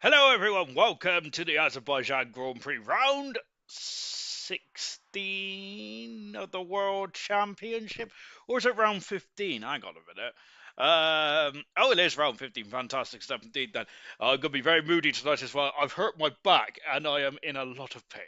Hello, everyone. Welcome to the Azerbaijan Grand Prix round 16 of the World Championship. Or is it round 15? Hang on a minute. Oh, it is round 15. Fantastic stuff indeed, then. I'm going to be very moody tonight as well. I've hurt my back and I am in a lot of pain.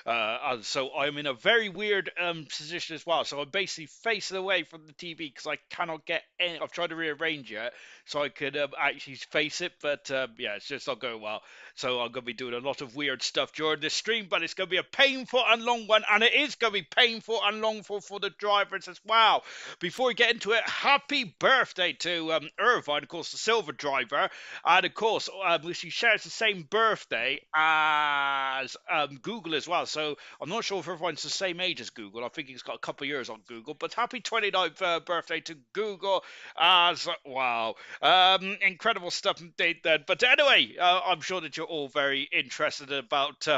And so I'm in a very weird position as well. So I'm basically facing away from the TV because I cannot get any. I've tried to rearrange it so I could actually face it, but yeah, it's just not going well. So I'm going to be doing a lot of weird stuff during this stream, but it's going to be a painful and long one, and it is going to be painful and long for the drivers as well. Before we get into it, happy birthday to Irvine, of course, the silver driver, and of course, she shares the same birthday as Google as well. So I'm not sure if everyone's the same age as Google. I think he's got a couple of years on Google, but happy 29th birthday to Google as well. Incredible stuff indeed then. But anyway, I'm sure that you're all very interested about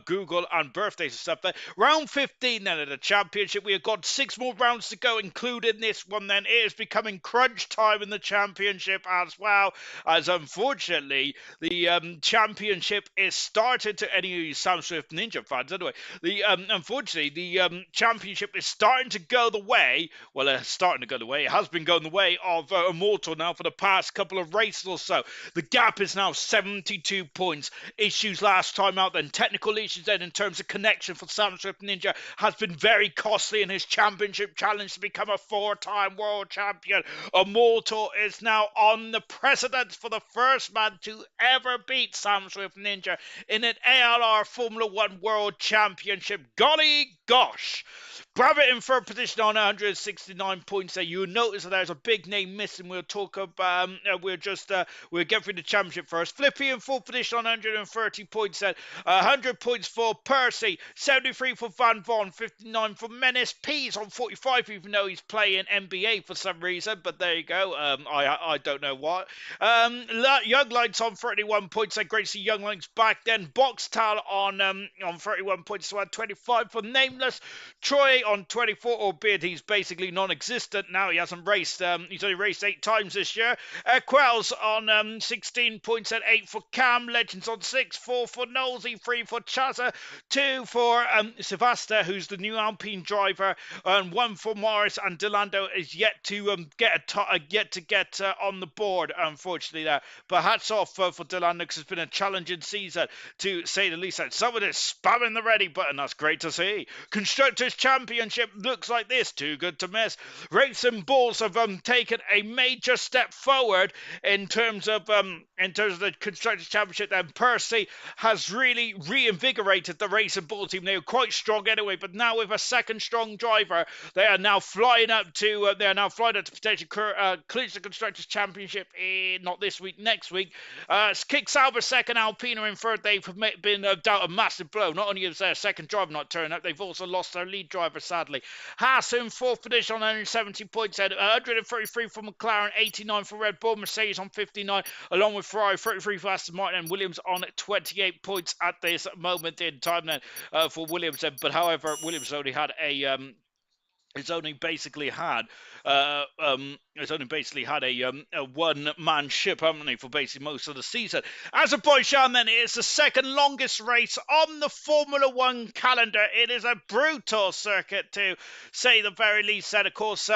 Google and birthdays and stuff. But round 15 then of the championship, we have got 6 more rounds to go, including this one then. It is becoming crunch time in the championship as well, as unfortunately the championship is started to any Sam Swift Ninja fans anyway. The unfortunately the championship is starting to go the way. Well, starting to go the way. It has been going the way of Immortal now for the past couple of races or so. The gap is now 72 points. Issues last time out, then technical issues then in terms of connection for Sam Swift Ninja has been very costly in his championship challenge to become a 4-time world champion. Immortal is now on the precedence for the first man to ever beat Sam Swift Ninja in an ALR Formula 1 World Championship. Golly gosh. Bravitt in third position on 169 points there. You'll notice that there's a big name missing. We'll talk about, we'll get through the championship first. Flippy in fourth position on 130 points there. 100 points for Percy, 73 for Van Von, 59 for Menace. P's on 45, even though he's playing NBA for some reason, but there you go. I don't know what. Young Lights on 31 points. Great to see Young Lights back then. Boxtal on 31 points, so 25 for Nameless. Troy on 24, albeit he's basically non-existent now. He hasn't raced. He's only raced 8 times this year. Quells on 16 points at 8 for Cam. Legends on 6, 4 for Nosey, 3 for Chaza, 2 for Sevasta, who's the new Alpine driver, and 1 for Morris. And Delando is yet to get on the board, unfortunately there. But hats off for Delando, because it's been a challenging season to say the least. And someone is spamming the ready button. That's great to see. Constructors Championship looks like this, too good to miss. Racing Bulls have taken a major step forward in terms of the Constructors Championship. Then Percy has really reinvigorated the Racing Bull team. They were quite strong anyway, but now with a second strong driver, they are now flying up to potentially clinch the Constructors Championship not this week, next week. Kick Sauber second, Alpina in third. They've been dealt a massive blow. Not only is their second driver not turning up, they've also lost their lead driver, sadly. Haas in fourth position on 170 points, 133 for McLaren, 89 for Red Bull, Mercedes on 59, along with Ferrari, 33 for Aston Martin, and Williams on 28 points at this moment in time then for Williams. But however, Williams only had it's only basically had a one-man ship, haven't they, for basically most of the season. Azerbaijan then is the second longest race on the Formula 1 calendar. It is a brutal circuit, to say the very least. And of course,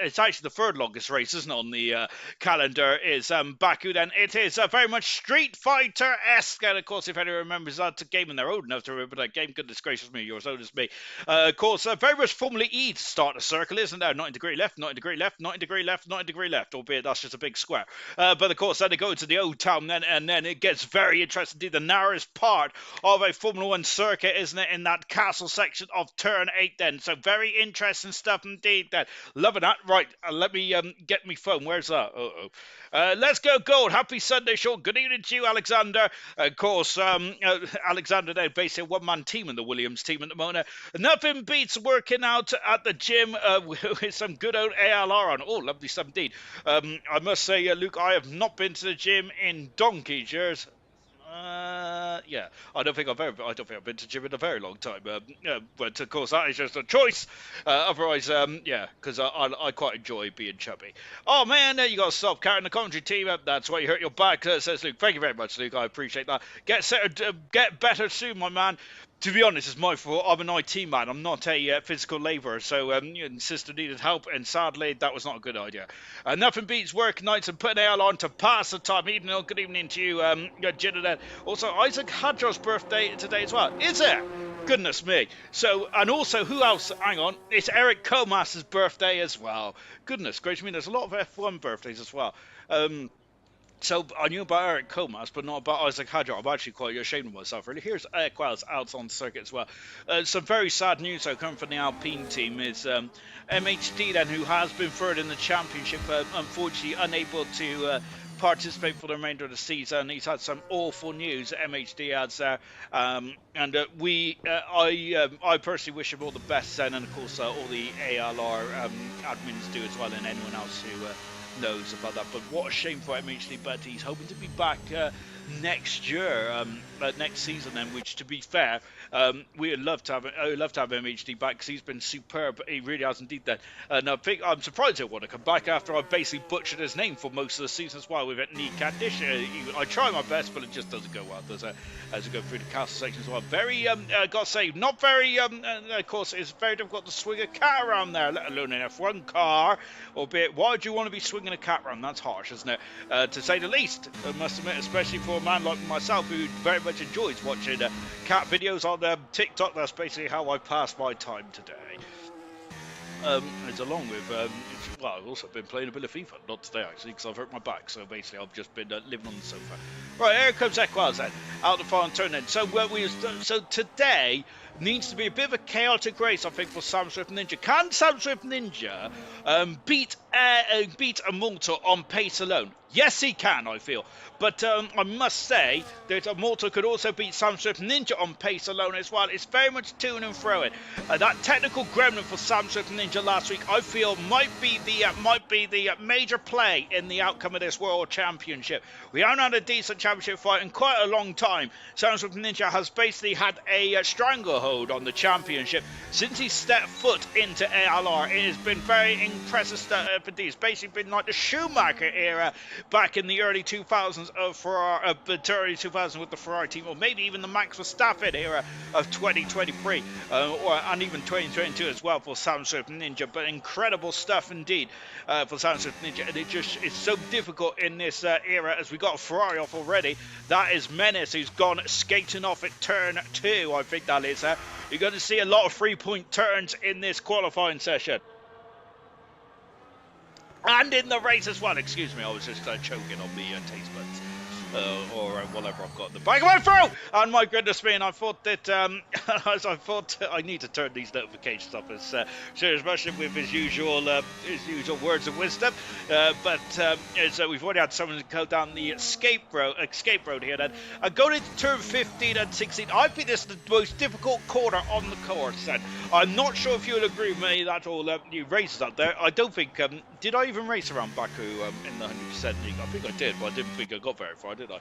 it's actually the third longest race, isn't it, on the calendar, is Baku then. It is very much Street Fighter-esque, and of course, if anyone remembers, that's a game, and they're old enough to remember that game. Goodness gracious me, you're as old as me. Of course, very much Formula E to start a circle, isn't there? 90 degree left, 90 degree left, 90 degree left, 90 degree left, albeit that's just a big square. But of course, then they go into the Old Town then, and then it gets very interesting. Indeed, the narrowest part of a Formula 1 circuit, isn't it, in that castle section of Turn 8 then. So very interesting stuff indeed then. Loving that. Right, let me get my phone. Where's that? Let's go gold. Happy Sunday, Sean. Good evening to you, Alexander. Of course, Alexander, they're basically a one-man team in the Williams team at the moment. Nothing beats working out at the gym with some good old ALR on. Oh, lovely stuff indeed. I must say, Luke, I have not been to the gym in donkey's years. Yeah, I don't think I've been to the gym in a very long time. But of course, that is just a choice. Otherwise, yeah, because I quite enjoy being chubby. Oh man, you got to stop carrying the commentary team up. That's why you hurt your back, says Luke. Thank you very much, Luke. I appreciate that. Get better soon, my man. To be honest, it's my fault. I'm an IT man. I'm not a physical labourer. So, sister needed help, and sadly, that was not a good idea. Nothing beats work nights and putting AL on to pass the time. Good evening to you, Jinnah. Also, Isaac Hadjar's birthday today as well. Is it? Goodness me. So, and also, who else? Hang on. It's Eric Comas's birthday as well. Goodness gracious me. There's a lot of F1 birthdays as well. So I knew about Eric Comas, but not about Isaac Hadjar. I'm actually quite ashamed of myself, really. Here's Quells out on the circuit as well. Some very sad news, though, coming from the Alpine team is MHD, then, who has been third in the championship, unfortunately unable to participate for the remainder of the season. He's had some awful news, MHD has there. I personally wish him all the best, then, and of course all the ALR admins do as well, and anyone else who knows about that. But what a shame for MHD. But he's hoping to be back next year, next season. Then, which, to be fair, we would love to have. I would love to have MHD back because he's been superb. He really has indeed. That. And I'm surprised he want to come back after I basically butchered his name for most of the season as well. We've had Knee Catdish. I try my best, but it just doesn't go well. Does it? As we go through the castle section as well. Very, got to say, not very. Of course, it's very difficult to swing a cat around there, let alone an F1 car. Albeit, why would you want to be swinging a cat around? That's harsh, isn't it? To say the least, I must admit, especially for a man like myself who very much enjoys watching cat videos on TikTok. That's basically how I pass my time today. It's along with, well, I've also been playing a bit of FIFA, not today actually, because I've hurt my back, so basically I've just been living on the sofa. Right, here comes Equals then, out the final turn then. So today needs to be a bit of a chaotic race, I think, for Sam Swift Ninja. Can Sam Swift Ninja beat a Malta on pace alone? Yes, he can, I feel. But I must say that a Malta could also beat Sam Swift Ninja on pace alone as well. It's very much to and fro it. That technical gremlin for Sam Swift Ninja last week, I feel, might be the major play in the outcome of this World Championship. We haven't had a decent championship fight in quite a long time. Sam Swift Ninja has basically had a stranglehold on the championship since he stepped foot into ALR. It has been very impressive stuff. It's basically been like the Schumacher era back in the early 2000s of Ferrari, early 2000s with the Ferrari team, or maybe even the Max Verstappen era of 2023, and even 2022 as well for Sam Swift Ninja. But incredible stuff indeed for Sam Swift Ninja, and it's so difficult in this era, as we got a Ferrari off already. That is Menace, who's gone skating off at turn 2. I think that is. You're going to see a lot of 3-point turns in this qualifying session. And in the race as well. Excuse me, I was just choking on the taste buds. Or whatever I've got in the bag. I went through! And my goodness me, and I thought that, I need to turn these notifications off as especially with his usual words of wisdom. So we've already had someone go down the escape road here then. Going into turn 15 and 16, I think this is the most difficult corner on the course. And I'm not sure if you'll agree with me that all new races out there. I don't think, did I even race around Baku in the 100% league? I think I did, but I didn't think I got very far, did I?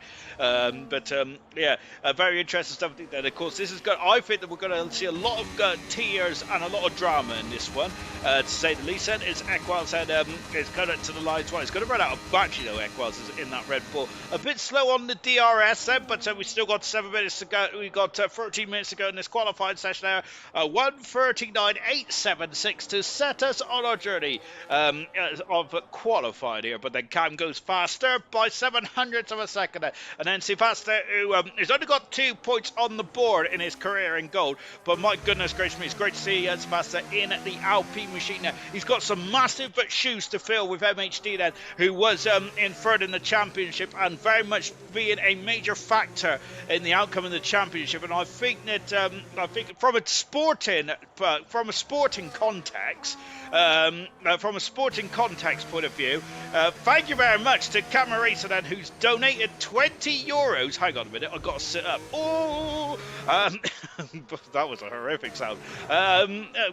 Yeah, very interesting stuff. And of course, this is good. I think that we're going to see a lot of tears and a lot of drama in this one, to say the least. And it's Equals said it's cut to the line twice. It's going to run out of battery though. Equals is in that Red Bull. A bit slow on the DRS then, but we still got 7 minutes to go. We got 13 minutes to go in this qualifying session there. 1:39.876 to set us on our journey of qualified here. But then Cam goes faster by 700ths of a second. And then Sivasta, who has only got 2 points on the board in his career in gold. But my goodness gracious me, it's great to see Sivasta in the Alpine machine now. He's got some massive shoes to fill with MHD then, who was in third in the championship and very much being a major factor in the outcome of the championship. And I think that from a sporting context, point of view, thank you very much to Camarasa then, who's donated €20. Hang on a minute, I've got to sit up. Oh, that was a horrific sound.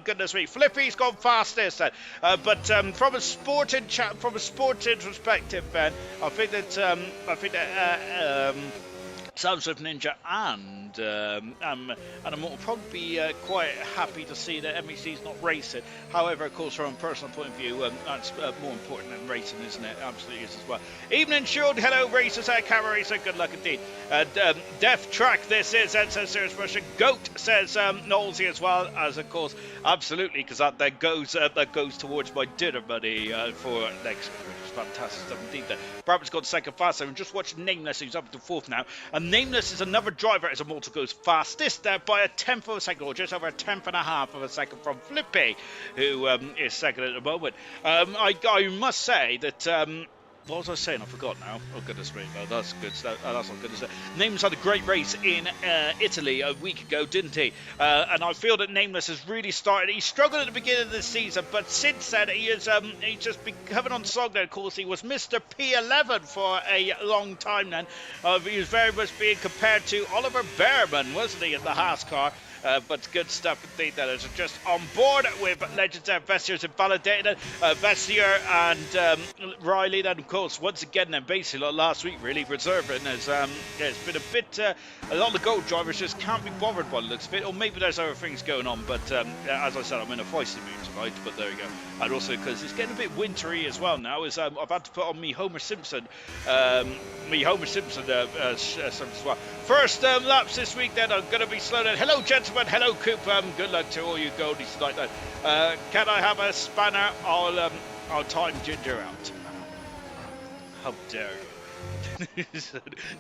Goodness me, Flippy's gone fastest then. But from a sporting perspective, Ben, I think that Sam Swift Ninja and I'm probably be quite happy to see that MHD's not racing. However, of course, from a personal point of view, that's more important than racing, isn't it? Absolutely is as well. Evening, Shield. Hello, racers. Camera racer. Good luck indeed. Death Track. This is says Serious Russian. Goat says Knowlesy as well, as of course, absolutely, because that goes towards my dinner money for next week. Fantastic stuff indeed there. Brabham's got second faster and just watch Nameless, who's up to fourth now. And Nameless is another driver as a Malta goes fastest there by a tenth of a second, or just over a tenth and a half of a second from Flippy, who is second at the moment. I must say that what was I saying? I forgot now. Oh, goodness me. No, that's good. That's not good. Nameless had a great race in Italy a week ago, didn't he? And I feel that Nameless has really started. He struggled at the beginning of the season, but since then, he's just been coming on song there. Of course, he was Mr. P11 for a long time then. He was very much being compared to Oliver Behrman, wasn't he, in the Haas car? but good stuff indeed. That is just on board with Legends and Vestier's invalidated. Vestier and Riley, then of course once again, then basically like last week, really reserving as it's been a bit. A lot of the gold drivers just can't be bothered by the looks of it, or maybe there's other things going on. But as I said, I'm in a feisty mood tonight. But there you go. And also because it's getting a bit wintry as well now. Is I've had to put on me Homer Simpson, as well. First laps this week. Then I'm going to be slow down. Hello, gentlemen. Hello, Coop. Good luck to all you goldies tonight. Then can I have a spanner? I'll time Ginger out. How dare you?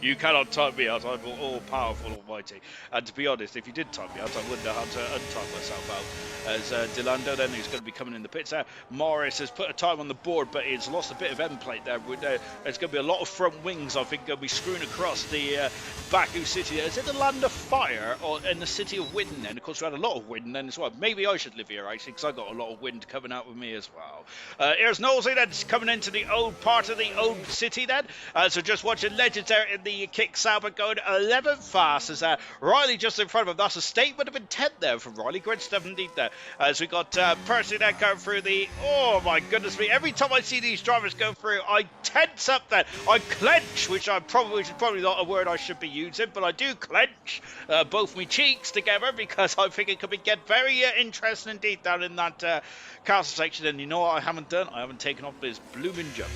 You cannot time me out. I'm all powerful, almighty. And to be honest, if you did time me out, I wouldn't know how to untime myself out. As Delando, then, who's going to be coming in the pits. Morris has put a time on the board, but he's lost a bit of end plate there. There's going to be a lot of front wings, I think, going to be screwing across the Baku city. Is it the land of fire or in the city of wind then? Of course, we had a lot of wind then as well. Maybe I should live here, actually, because I got a lot of wind coming out with me as well. Here's Nosey, that's coming into the old part of the old city then. So just watching Legends there in the kick Sauber going 11 fast as Riley just in front of him. That's a statement of intent there from Riley. Great stuff indeed there. As we got Percy there going through the, oh my goodness me, every time I see these drivers go through, I tense up there. I clench, which is probably not a word I should be using, but I do clench both my cheeks together because I think it could get very interesting indeed down in that castle section. And you know what I haven't done? I haven't taken off this blooming jumper.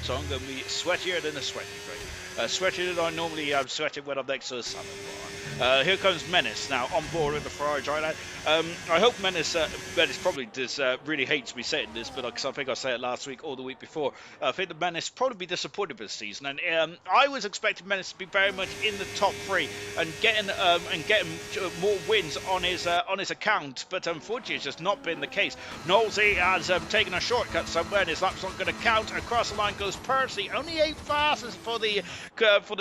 So I'm going to be sweatier than a sweaty drink. Sweated than I normally am sweating when I'm next to the salad bar. Here comes Menace now on board with the Ferrari driver. I hope Menace probably really hates me saying this, but because I think I said it last week or the week before. I think the Menace probably be disappointed this season, and I was expecting Menace to be very much in the top three and getting more wins on his account, but unfortunately it's just not been the case. Knowlesy has taken a shortcut somewhere, and his lap's not going to count. Across the line goes Percy, only 8 fastest for the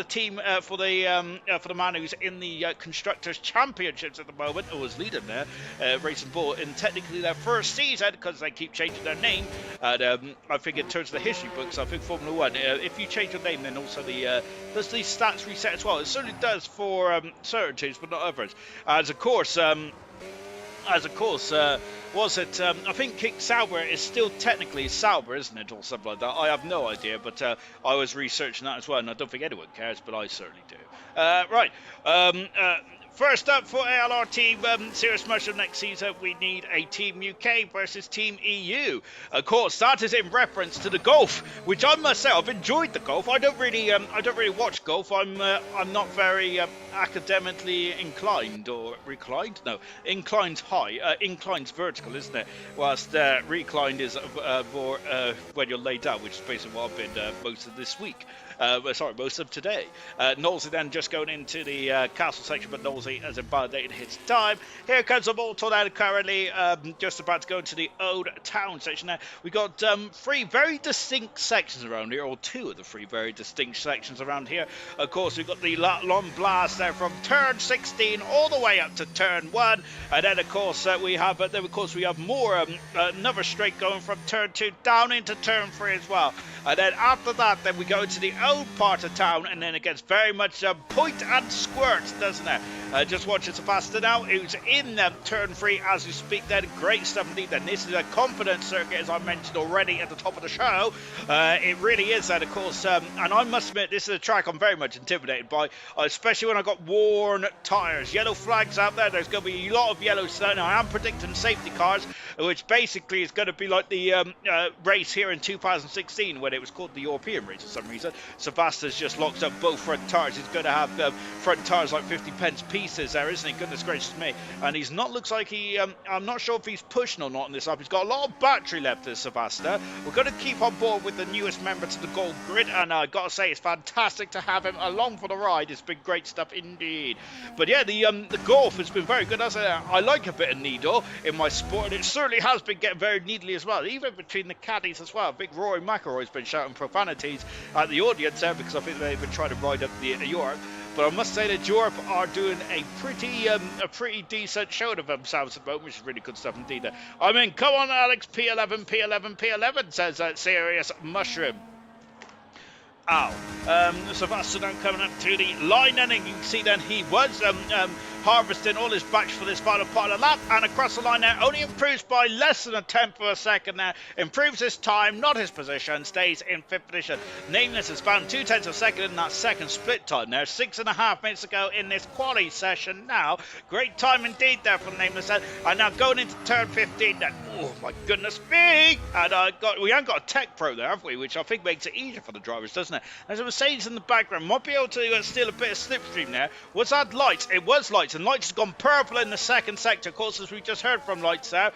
team for the man who's in the constructors championships at the moment, who was leading there, Racing Bull, in technically their first season because they keep changing their name. And I think in terms of the history books, I think Formula One, if you change your name, then also does the stats reset as well. It certainly does for certain teams, but not others. As of course, was it? I think Kick Sauber is still technically Sauber, isn't it, or something like that? I have no idea, but I was researching that as well, and I don't think anyone cares, but I certainly do. Right. First up for ALR Team Serious Mushroom next season, we need a Team UK versus Team EU. Of course, that is in reference to the golf, which I must say I've enjoyed the golf. I don't really watch golf. I'm not very academically inclined or reclined. No, inclined high, inclined vertical, isn't it? Whilst reclined is more when you're laid down, which is basically what I've been most of this week. Most of today. Knowlesy then just going into the castle section, but Knowlesy has invalidated his time. Here comes a Malto now currently just about to go into the old town section now. We got 3 very distinct sections around here, or 2 of the 3 very distinct sections around here. Of course, we've got the long blast there from turn 16 all the way up to turn 1, and then of course we have more another straight going from turn 2 down into turn 3 as well. And then after that, then we go into the old part of town, and then it gets very much point and squirt, doesn't it? Just watching Sebastian now, who's in turn 3 as we speak. Then great stuff indeed. Then this is a confidence circuit, as I mentioned already at the top of the show. It really is that, of course. And I must admit, this is a track I'm very much intimidated by, especially when I got worn tyres. Yellow flags out there. There's going to be a lot of yellow stuff. I am predicting safety cars, which basically is going to be like the race here in 2016 when it was called the European race for some reason. Sebastian's just locked up both front tires. He's going to have front tires like 50 pence pieces there, isn't he? Goodness gracious me. And he's not, looks like he, I'm not sure if he's pushing or not in this up. He's got a lot of battery left, this Sebastian. We're going to keep on board with the newest member to the Gold Grid, and I got to say, it's fantastic to have him along for the ride. It's been great stuff indeed. But yeah, the golf has been very good. I like a bit of needle in my sport, and it certainly has been getting very needly as well, even between the caddies as well. Big Rory McIlroy's been shouting profanities at the audience there because I think they've been trying to ride up the Europe. But I must say that Europe are doing a pretty decent show of themselves at the moment, which is really good stuff indeed. I mean, come on, Alex, P11, P11, P11, says Serious Mushroom. Ow. Sebastian coming up to the line, and you can see then he was harvesting all his batch for this final part of the lap, and across the line there, only improves by less than a tenth of a second there, improves his time, not his position, stays in 5th position. Nameless has found 2/10 of a second in that second split time there, 6.5 minutes ago in this quali session now. Great time indeed there from Nameless, and now going into turn 15 then. Oh my goodness me! And we haven't got a tech pro there, have we? Which I think makes it easier for the drivers, doesn't it? There's a Mercedes in the background, might be able to steal a bit of slipstream there. Was that Lights? It was Lights, and Lights has gone purple in the second sector. Of course, as we just heard from Lights there,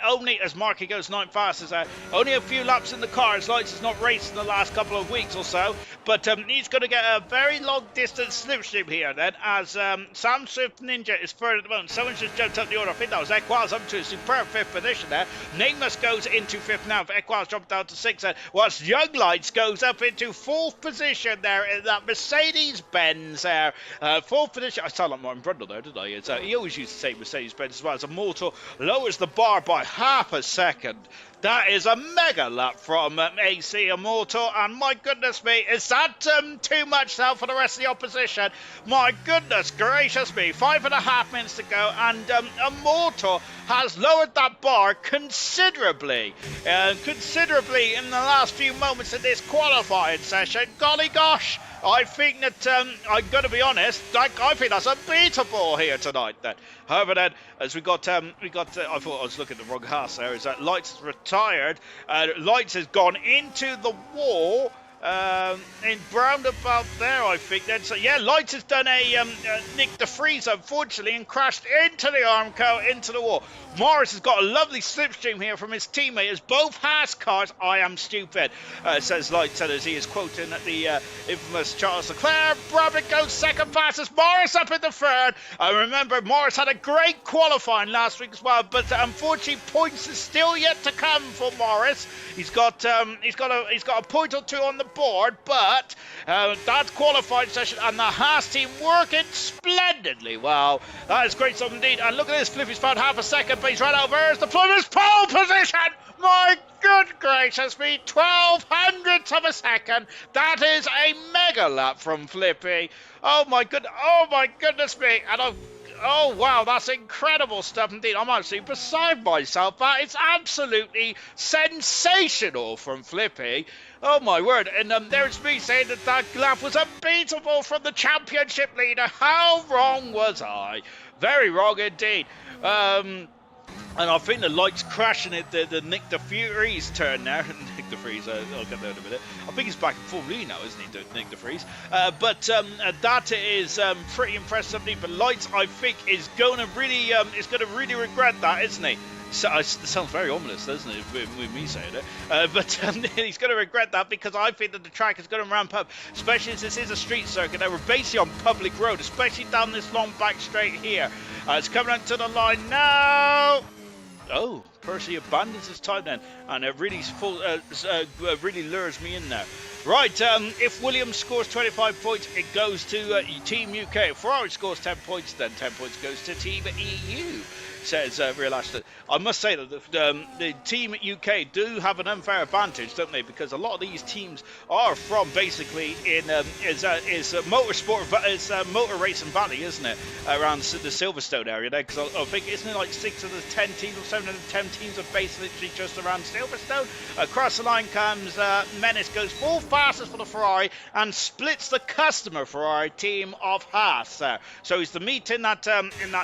only as Marky goes 9th fastest, only a few laps in the car as Lights has not raced in the last couple of weeks or so, but he's going to get a very long distance slipstream here then, as Sam Swift Ninja is further at the moment. Someone's just jumped up the order. I think that was Equaz up to a superb 5th position there. Nameless goes into 5th now. Equaz jumped down to 6th, whilst Young Lights goes up into 4th position there in that Mercedes-Benz there. 4th position. I sound like Martin Brundle there, didn't I? He always used to say Mercedes-Benz as well. As Immortal lowers the bar by half a second. That is a mega lap from AC Immortal, and my goodness me, is that too much now for the rest of the opposition? My goodness gracious me, 5.5 minutes to go, and Immortal has lowered that bar considerably in the last few moments of this qualifying session. Golly gosh, I think that, I'm going to be honest, I think that's unbeatable here tonight then. However then, as I thought I was looking at the wrong house there, is that Lights has retired, Lights has gone into the wall, in roundabout there, I think then. So yeah, Lights has done a Nick de Vries, unfortunately, and crashed into the Armco, into the wall. Morris has got a lovely slipstream here from his teammate as both Haas cars, I am stupid, says Lights, as he is quoting the infamous Charles Leclerc. Brabant goes 2nd fastest, Morris up in the 3rd. Remember, Morris had a great qualifying last week as well, but unfortunately points is still yet to come for Morris. He's got a point or two on the board, but that qualifying session and the Haas team working splendidly. Wow, that is great stuff indeed. And look at this, Flippy's found half a second, but he's right over. There's the Plymouth pole position. My good gracious me, 12/100ths of a second. That is a mega lap from Flippy. Oh my goodness me. And oh wow, that's incredible stuff indeed. I'm actually beside myself. That is absolutely sensational from Flippy. Oh my word. And there's me saying that lap was unbeatable from the championship leader. How wrong was I? Very wrong indeed. And I think the Lights crashing it, the Nick de Vries turn now. Nick de Vries, I'll get there in a minute. I think he's back in Formula E now, isn't he, Nick de Vries? But that is pretty impressive. But Lights, I think, is going to really regret that, isn't he? So, it sounds very ominous, doesn't it, with me saying it? But he's going to regret that, because I think that the track is going to ramp up, especially as this is a street circuit. Now, we're basically on public road, especially down this long back straight here. It's coming onto the line now. Oh, Percy abandons his time then, and it really really lures me in now. Right, if Williams scores 25 points, it goes to Team UK. If Ferrari scores 10 points, then 10 points goes to Team EU, says Real Ashton. I must say that the Team UK do have an unfair advantage, don't they? Because a lot of these teams are from basically motor racing valley, isn't it? Around the Silverstone area there, because I think, isn't it like 6 of the 10 teams or 7 of the 10 teams are based literally just around Silverstone? Across the line comes Menace, goes full fastest for the Ferrari and splits the customer Ferrari team of Haas. So he's the meat in that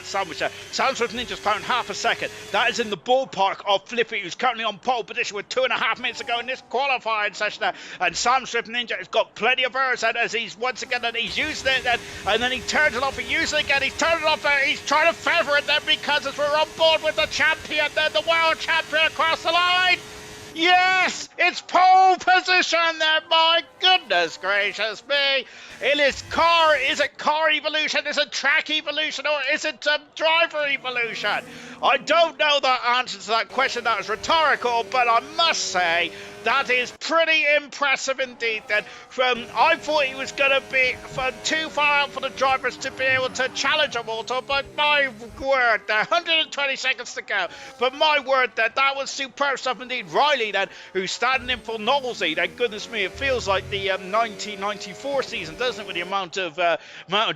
sandwich there. Soundsworth Ninja's found half a second. That is in the ballpark of Flippy, who's currently on pole position with 2.5 minutes to go in this qualifying session there. And Sam Swift Ninja has got plenty of errors, and as he's once again, and he's used it, and then he turns it off, he uses it again, he's turned it off, he's trying to feather it then, because as we're on board with the champion, then the world champion across the line. Yes, it's pole position there, my goodness gracious me. Is it car evolution, is it track evolution, or is it driver evolution? I don't know the answer to that question, that was rhetorical, but I must say That is pretty impressive indeed. Then, I thought he was going to be too far out for the drivers to be able to challenge a motor, but my word, there 120 seconds to go. But my word, that was superb stuff indeed. Riley, then, who's standing in for Knowlesy. Then, goodness me, it feels like the 1994 season, doesn't it? With the amount of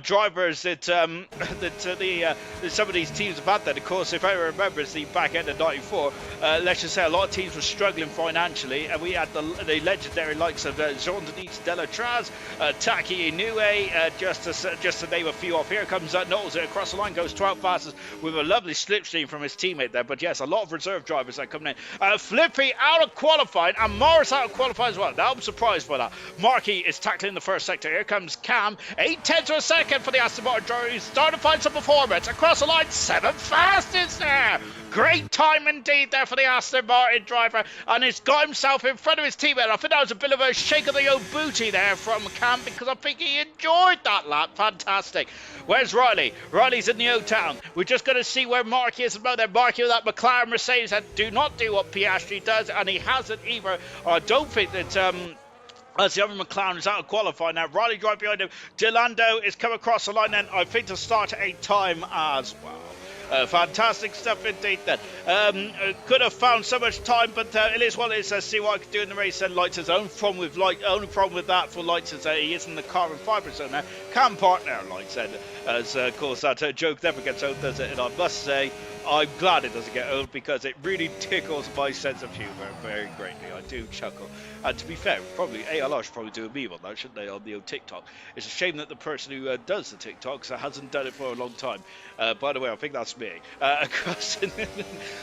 drivers that some of these teams have had. Then, of course, if anyone remembers the back end of '94, let's just say a lot of teams were struggling financially, and we had the legendary likes of Jean-Denis Delatraz, Taki Inoue, just to name a few off. Here comes Knowles across the line, goes 12 fastest with a lovely slipstream from his teammate there. But yes, a lot of reserve drivers are coming in. Flippy out of qualifying, and Morris out of qualifying as well. Now I'm surprised by that. Markey is tackling the first sector. Here comes Cam, 8/10 of a second for the Aston Martin driver, who's starting to find some performance. Across the line, 7th fastest there. Great time indeed there for the Aston Martin driver, and he's got himself in front of his teammate. I think that was a bit of a shake of the old booty there from Cam, because I think he enjoyed that lap. Fantastic. Where's Riley? Riley's in the O-Town. We're just going to see where Marky is about there. Marky with that McLaren Mercedes that do not do what Piastri does, and he hasn't either. I don't think that as the other McLaren is out of qualifying now. Riley drive behind him. Delando is come across the line then, I think, to start a time as well. Fantastic stuff indeed then. Could have found so much time, but it is what it is. See what I can do in the race. And Lights' his own problem with only problem with that for Lights is he is in the carbon fibre zone now. Can partner, Lights said, as of course that joke never gets old, does it? And I must say, I'm glad it doesn't get old, because it really tickles my sense of humour very greatly. I do chuckle. And to be fair, probably ALR should probably do a meme on that, shouldn't they, on the old TikTok? It's a shame that the person who does the TikToks hasn't done it for a long time. By the way, I think that's me. To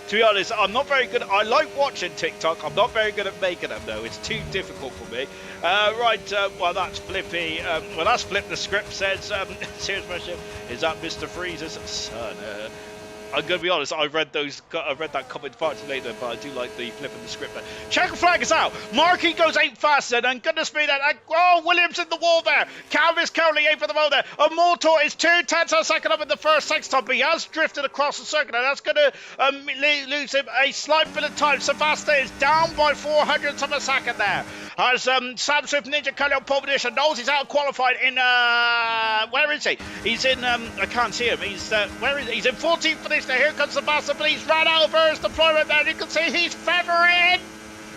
be honest, I'm not very good. I like watching TikTok. I'm not very good at making them, though. It's too difficult for me. Well, that's Flippy. That's Flip the script says. Serious question. Is that Mr. Freeze's son? I'm going to be honest, I read that comment far too later, but I do like the flip of the script there. Checker flag is out. Markey goes 8 faster, and goodness me, Williams in the wall there. Calv is currently 8 for the moment there. Immortal is 2/10 of a second up in the first sector, but he has drifted across the circuit, and that's going to lose him a slight bit of time. Savasta is down by 400ths of a second there. As Sam Swift Ninja currently on pole position. Knowles is out of qualified in, where is he? He's in, I can't see him. Where is he? He's in 14th for this. Here comes Sebastian, but he's ran out of his deployment there. You can see he's feathering.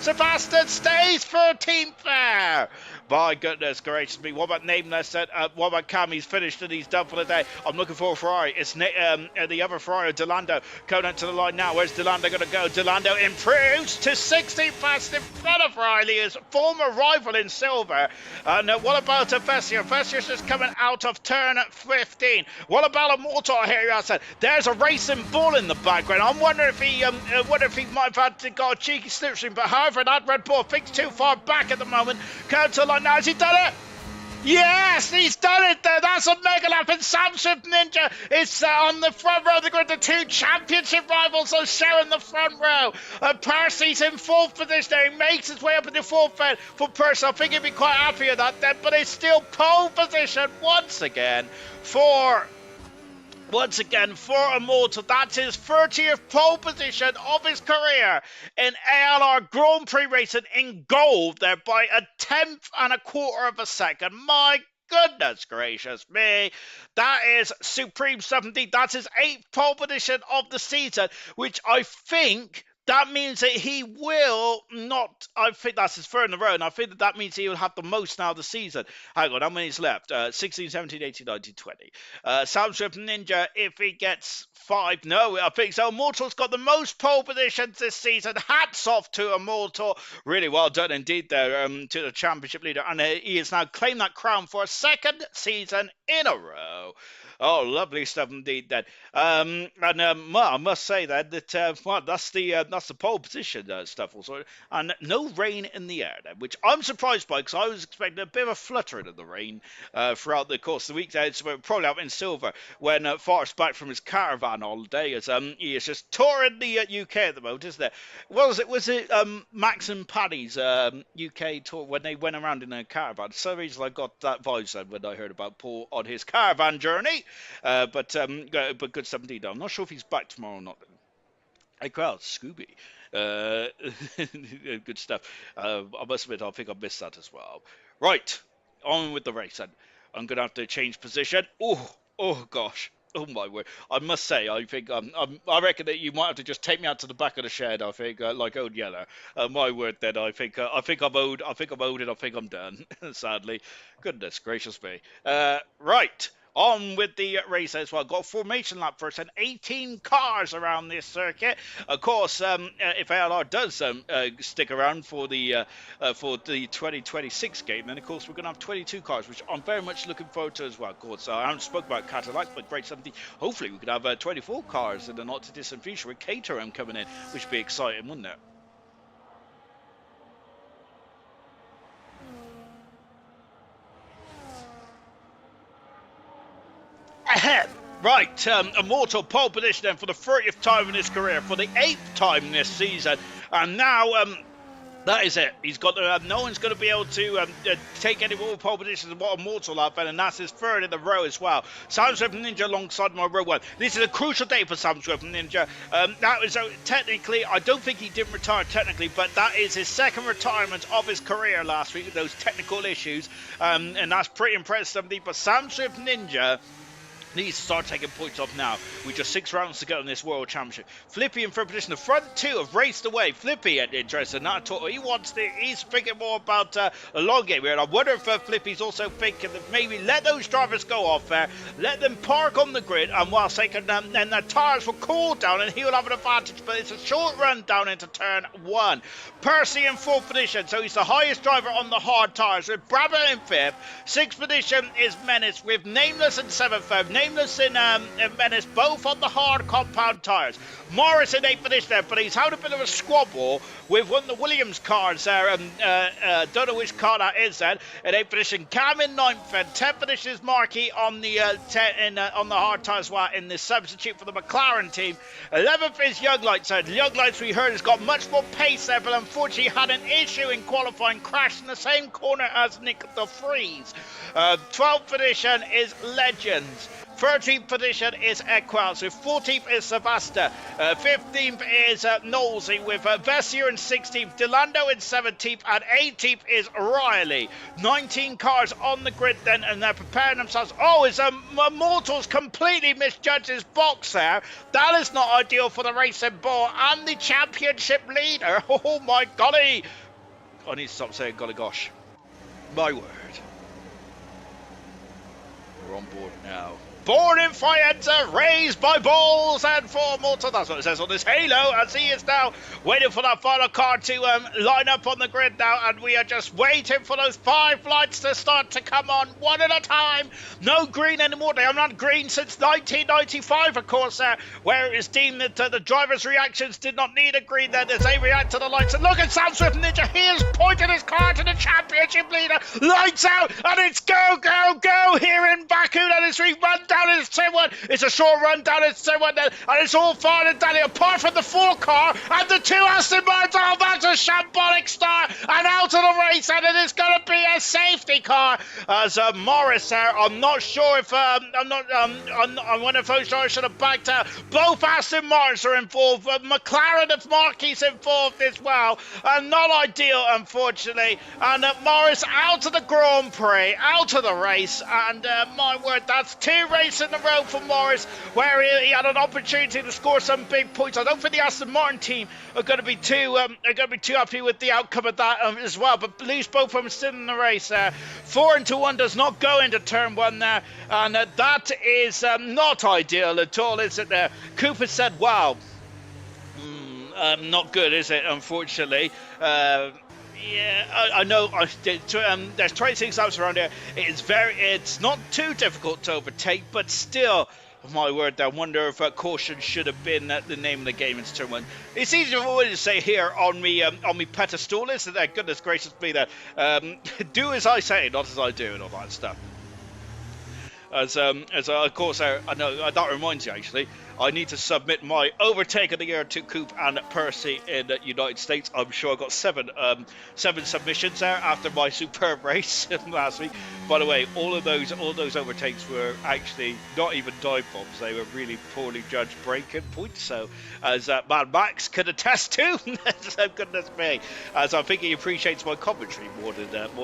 Sebastian stays 13th there. My goodness gracious me. What about Nameless? What about Cam? He's finished and he's done for the day. I'm looking for a Ferrari. It's the other Ferrari, Delando, coming out to the line now. Where's Delando going to go? Delando improves to 16th fast in front of Riley, his former rival in silver. And what about Vessier? Vessier's just coming out of turn 15. What about Immortal here outside? There's a racing bull in the background. I'm wondering if he might have had got a cheeky slipstream, but however, that Red Bull thinks too far back at the moment. Come to the line now. Has he done it? Yes, he's done it there. That's a mega lap, and Sam Swift Ninja is on the front row. They're going to 2 championship rivals, so sharing the front row. Percy's in 4th position there. He makes his way up into 4th for Percy. I think he'd be quite happy with that then, but it's still pole position once again for Immortal. That's his 30th pole position of his career in ALR Grand Prix racing in gold there by 1/10 of a second. My goodness gracious me. That is supreme stuff indeed. That's his 8th pole position of the season, which I think that means that he will not, I think that's his 3rd in a row, and I think that means he will have the most now of the season. Hang on, how many's left? 16, 17, 18, 19, 20. Sam Swift Ninja, if he gets 5, no, I think so. Immortal's got the most pole positions this season. Hats off to Immortal. Really well done indeed there to the championship leader, and he has now claimed that crown for a 2nd season in a row. Oh, lovely stuff indeed then. Well, I must say that that's the pole position stuff also. And no rain in the air then, which I'm surprised by, because I was expecting a bit of a fluttering of the rain throughout the course of the week. It's probably out in silver when Forrest's back from his caravan holiday, as he is just touring the UK at the moment, isn't it? Was it Max and Paddy's UK tour when they went around in a caravan? For some reason I got that vibe then when I heard about Paul on his caravan journey. But good stuff indeed. I'm not sure if he's back tomorrow or not. Hey, crowd, Scooby. Good stuff. I must admit, I think I missed that as well. Right, on with the race, and I'm gonna have to change position. Oh gosh. Oh my word! I must say, I think I reckon that you might have to just take me out to the back of the shed. I think, like old Yeller. My word, then I think I'm owed. I think I'm owed, and I think I'm done. Sadly, goodness gracious me. Right. On with the race as well. Got a formation lap first and 18 cars around this circuit. Of course, if ALR does stick around for the 2026 game, then of course we're going to have 22 cars, which I'm very much looking forward to as well. Of course, I haven't spoken about Cadillac, but great 70. Hopefully, we could have 24 cars in the not too distant future with Caterham coming in, which would be exciting, wouldn't it? Ahead. Right, Immortal pole position then for the 30th time in his career, for the 8th time this season, and now that is it. He's got no one's going to be able to take any more pole positions than what Immortal have, and that's his third in the row as well. Sam Swift and Ninja alongside my row one. This is a crucial day for Sam Swift and Ninja. That was technically, I don't think he didn't retire technically, but that is his second retirement of his career last week with those technical issues, and that's pretty impressive. But Sam Swift Ninja needs to start taking points off now. With just 6 rounds to go in this World Championship. Flippy in third position. The front two have raced away. Flippy ain't interested. Not at all. He's thinking more about a long game here. And I wonder if Flippy's also thinking that maybe let those drivers go off there. Let them park on the grid. And whilst they can, and the tyres will cool down and he'll have an advantage. But it's a short run down into turn 1. Percy in fourth position. So he's the highest driver on the hard tyres. With Brabham in fifth. Sixth position is Menace with Nameless in seventh. Nameless in Menace, both on the hard compound tyres. Morris in 8th position, but he's had a bit of a squabble with one of the Williams cars there. Don't know which car that is then. In 8th position, Cam in 9th, and 10th position is Markey on the on the hard tyres in the substitute for the McLaren team. 11th is Young Lights. Young Lights, we heard, has got much more pace there, but unfortunately had an issue in qualifying, crashed in the same corner as Nick de Vries. 12th position is Legends. 13th position is Equals, with 14th is Sebasta, 15th is Knowlesy, with Vessier in 16th, Delando in 17th, and 18th is Riley. 19 cars on the grid then, and they're preparing themselves. Oh, it's Immortals completely misjudged his box there. That is not ideal for the racing ball and the championship leader. Oh my golly. I need to stop saying golly gosh. My word. We're on board now. Born in Faenza, raised by balls and for Mortal. That's what it says on this halo, as he is now waiting for that final car to line up on the grid now, and we are just waiting for those 5 lights to start to come on one at a time. No green anymore. They are not green since 1995, of course, where it is deemed that the driver's reactions did not need a green then as they react to the lights. And look at Sam Swift Ninja. He has pointed his car to the championship leader. Lights out, and it's go, go, go here in Baku. That is run down. It's 2-1. It's a short run down. It's 2-1 then, and it's all fine and dandy apart from the 4 car and the 2 Aston Martins. Oh, that's a shambolic start and out of the race, and it is going to be a safety car as Morris there. I'm not sure if I'm one of those drivers should have backed out. Both Aston Martins are involved. McLaren of Marquis involved as well, and not ideal unfortunately. And Morris out of the Grand Prix, out of the race, and my word, that's 2 races in a row for Morris where he had an opportunity to score some big points. I don't think the Aston Martin team are going to be too happy with the outcome of that as well, but at least both of them still in the race there. 4 into 1 does not go into turn 1 there, and that is not ideal at all, is it there? Cooper said, wow, not good, is it, unfortunately. Yeah, I know. There's 26 laps around here. It's not too difficult to overtake, but still, my word, I wonder if caution should have been the name of the game in turn 1. It's easy to say here on me pedestal, isn't it? Goodness gracious me, that do as I say, not as I do, and all that stuff. As of course, I know that reminds you actually. I need to submit my overtake of the year to Coop and Percy in the United States. I'm sure I got seven submissions there after my superb race last week. By the way, all of those overtakes were actually not even dive bombs. They were really poorly judged braking points. So, as Mad Max could attest to, so goodness me, as I think he appreciates my commentary more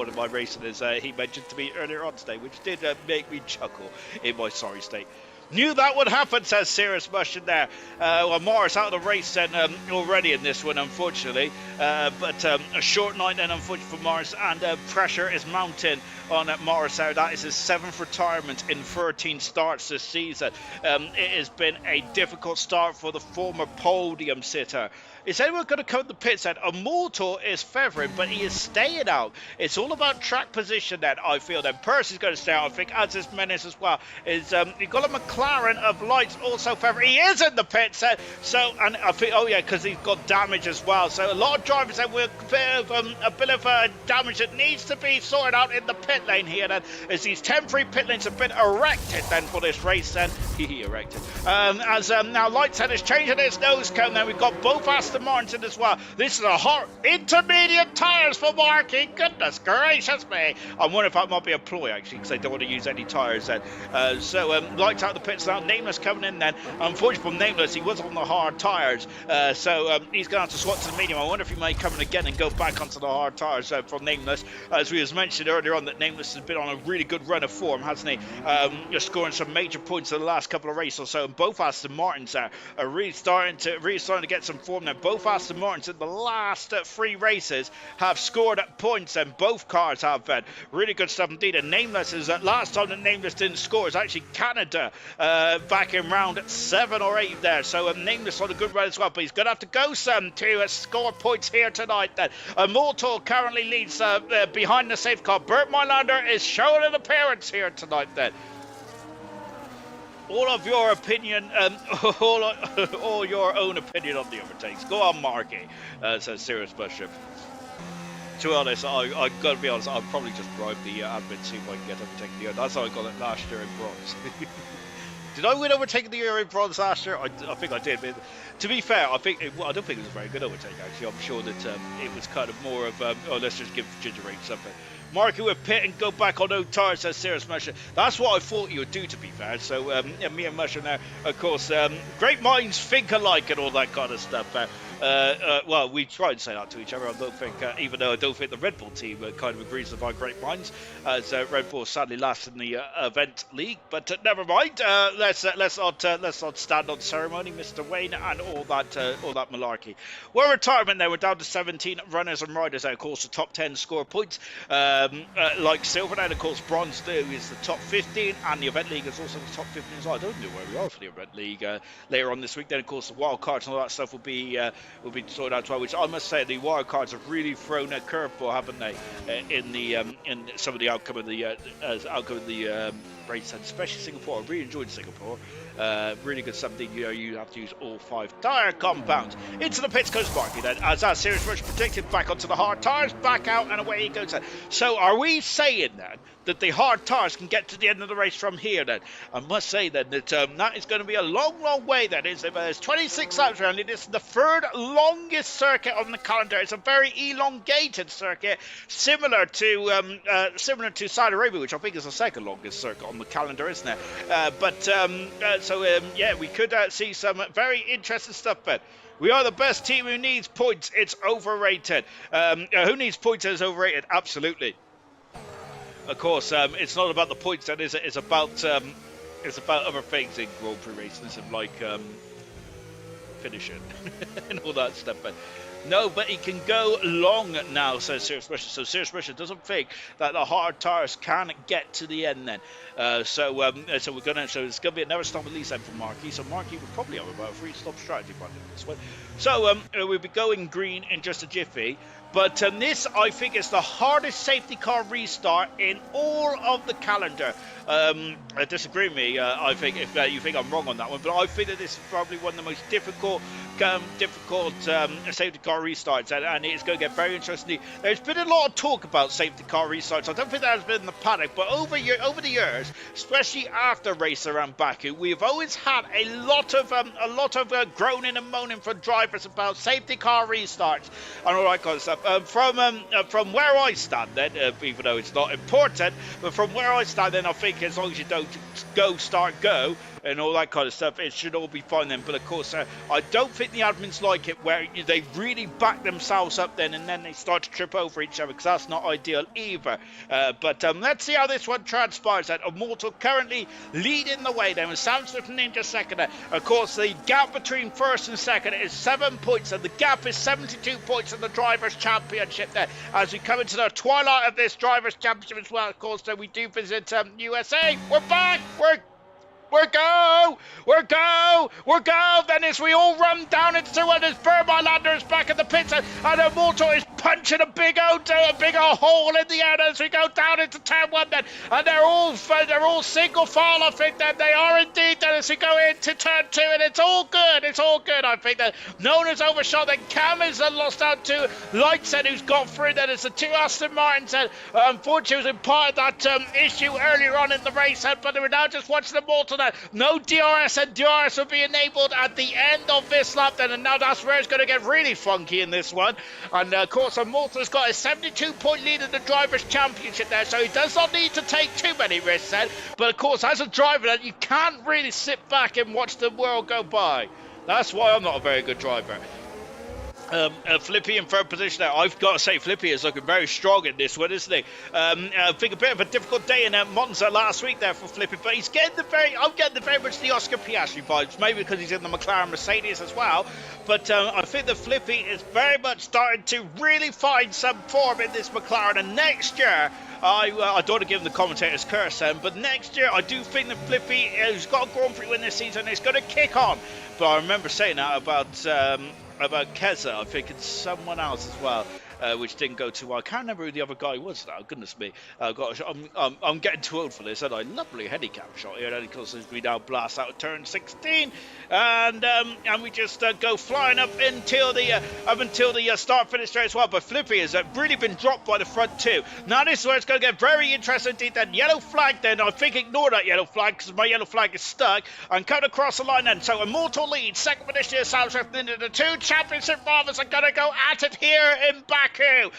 than my racing, as he mentioned to me earlier on today, which did make me chuckle in my sorry state. Knew that would happen, says Serious Mush in there. Well, Morris out of the race then already in this one, unfortunately. But a short night then, unfortunately for Morris, and pressure is mounting on Morris there. That is his 7th retirement in 13 starts this season. It has been a difficult start for the former podium sitter. Is anyone going to come to the pit said? Immortal is feathering, but he is staying out. It's all about track position then, I feel. Then Percy's going to stay out, I think, as is Menace as well. You've got a McLaren of lights also feathering. He is in the pit set. So, and I think, oh yeah, because he's got damage as well. So a lot of drivers have a bit of damage that needs to be sorted out in the pit lane here then, as these temporary pit lanes have been erected then for this race then. Erected. Now Lightshead is changing his nose cone then. We've got both Aston Martin as well. This is a hot intermediate tyres for Marky. Goodness gracious me. I'm wondering if that might be a ploy actually, because they don't want to use any tyres then. Lights out the pits now. Nameless coming in then. Unfortunately for Nameless, he was on the hard tyres. He's going to have to swap to the medium. I wonder if he may come in again and go back onto the hard tyres from Nameless. As we was mentioned earlier on, that Nameless has been on a really good run of form, hasn't he? Just scoring some major points in the last couple of races or so. And both Aston Martins are really starting to get some form now. Both Aston Martins in the last 3 races have scored points, and both cars have really good stuff indeed. And Nameless is last time that Nameless didn't score is actually Canada back in round 7 or 8 there. So Nameless on a good run as well, but he's going to have to go some to score points here tonight then. Immortal currently leads behind the safe car. Bert Mylander is showing an appearance here tonight then. All of your opinion, all your own opinion on the overtakes. Go on, Marky, says Serious Bishop. To be honest, I got to be honest, I'll probably just bribe the admin, see if I can get overtaken the year. That's how I got it last year in bronze. Did I win overtaking the year in bronze last year? I think I did. But to be fair, I don't think it was a very good overtake, actually. I'm sure that it was kind of more of, let's just give Ginger Rage something. Marky with pit and go back on old tires, says Serious Musher. That's what I thought you would do, to be fair. So, me and Musher now, of course, great minds think alike and all that kind of stuff. Well, we try and say that to each other. I don't think, even though I don't think the Red Bull team kind of agrees with our great minds, as Red Bull sadly last in the event league. But never mind. Let's not stand on ceremony, Mr. Wayne, and all that malarkey. We're retirement now. We're down to 17 runners and riders. Of course, the top 10 score points. Like silver, and of course bronze is the top 15, and the event league is also the top 15 as well. I don't know where we are for the event league later on this week. Then of course the wild cards and all that stuff will be sorted out as well. Which I must say, the wild cards have really thrown a curveball, haven't they? In some of the outcome of the race, and especially Singapore. I really enjoyed Singapore. Really good something. You have to use all 5 tyre compounds. Into the pits goes Marky then, as our Serious Rush predicted, back onto the hard tyres, back out, and away he goes then. So are we saying then that the hard tyres can get to the end of the race from here then? I must say then that that is going to be a long, long way then. There's 26 laps around it. It's the 3rd longest circuit on the calendar. It's a very elongated circuit, similar to Saudi Arabia, which I think is the 2nd longest circuit on the calendar, isn't it? Yeah, we could see some very interesting stuff, but we are the best team. Who needs points? It's overrated. Who needs points? It's overrated. Absolutely. Of course, it's not about the points, then, is it? It's about other things in Grand Prix racing, like finishing and all that stuff. But no, but he can go long now, says Serious Russia. So Serious Russia doesn't think that the hard tires can get to the end then. So it's gonna be another stop at least then for Marky. So Marky will probably have about a 3-stop strategy by the end of this one. So we'll be going green in just a jiffy. But this, I think, is the hardest safety car restart in all of the calendar. Disagree with me, I think, if you think I'm wrong on that one, but I think that this is probably one of the most difficult safety car restarts, and it's going to get very interesting. There's been a lot of talk about safety car restarts. I don't think that has been in the paddock, but over the years, especially after race around Baku, we've always had a lot of groaning and moaning from drivers about safety car restarts and all that kind of stuff. From where I stand, then, even though it's not important, but from where I stand, then I think as long as you don't go and all that kind of stuff, it should all be fine then. But of course, I don't think the admins like it where they really back themselves up then and then they start to trip over each other, because that's not ideal either. But let's see how this one transpires. That Immortal currently leading the way then with Sam Smith and Ninja second. Of course, the gap between first and second is 7 points, and the gap is 72 points in the Drivers' Championship there. As we come into the twilight of this Drivers' Championship as well, of course, then we do visit USA. We're back! We're go! Then as we all run down into one, as Burmalander is back in the pits, and Immortal is punching a big old hole in the air as we go down into turn one then, and they're all single file. I think that they are indeed then as we go into turn two, and it's all good. I think that no one has overshot. Then Cam is lost out to Lightset, who's got through. Then it's the two Aston Martins, and unfortunately was in part of that issue earlier on in the race, but we're now just watching Immortal. No DRS, and DRS will be enabled at the end of this lap then, and now that's where it's going to get really funky in this one. And of course, Immortal's got a 72-point lead in the Drivers' Championship there, so he does not need to take too many risks then. But of course, as a driver, then you can't really sit back and watch the world go by. That's why I'm not a very good driver. Flippy in third position there. I've got to say, Flippy is looking very strong in this one, isn't he? I think a bit of a difficult day in Monza last week there for Flippy, but I'm getting the very much the Oscar Piastri vibes, maybe because he's in the McLaren Mercedes as well. But I think that Flippy is very much starting to really find some form in this McLaren, and next year, I don't want to give him the commentator's curse, but next year I do think that Flippy has got a Grand Prix win this season. It's going to kick on. But I remember saying that about Keza, I think it's someone else as well, which didn't go too well. I can't remember who the other guy was now. Goodness me, I'm getting too old for this. And I lovely handicap shot here. And of course, as we now blast out of turn 16, and we just go flying up until the start finish there as well. But Flippy has really been dropped by the front two. Now this is where it's going to get very interesting indeed. That yellow flag, then I think ignore that yellow flag because my yellow flag is stuck and cut across the line. Then so Immortal leads, second position is South Africa, into the two championship rivals are going to go at it here in Baku.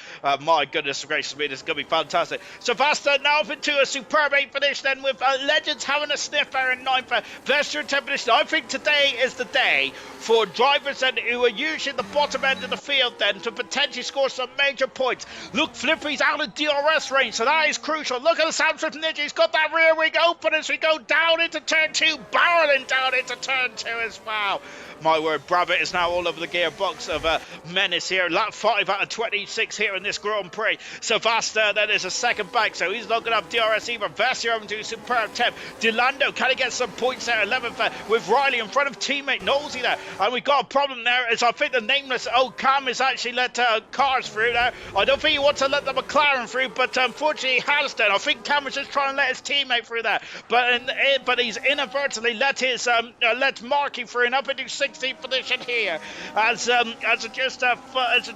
My goodness gracious me, this is going to be fantastic. Savasta now up into a superb 8th finish then, with Legends having a sniff there in 9th. Vester in 10th position. I think today is the day for drivers then who are usually at the bottom end of the field then to potentially score some major points. Look, Flippy's out of DRS range, so that is crucial. Look at the Samsung Ninja, he's got that rear wing open as we go down into turn 2, barreling down into turn 2 as well. My word, Bravitt is now all over the gearbox of Menace here. Lap 5 out of 26 here in this Grand Prix. Savasta then is a second back, so he's not going to have DRS either. Vassar having to do superb 10th. Delando, can he get some points there? 11th with Riley in front of teammate Nosey there. And we've got a problem there, as I think the nameless Cam has actually let cars through there. I don't think he wants to let the McLaren through, but unfortunately he has done. I think Cam was just trying to let his teammate through there. But he's inadvertently let his let Marky through and up into 16th position here as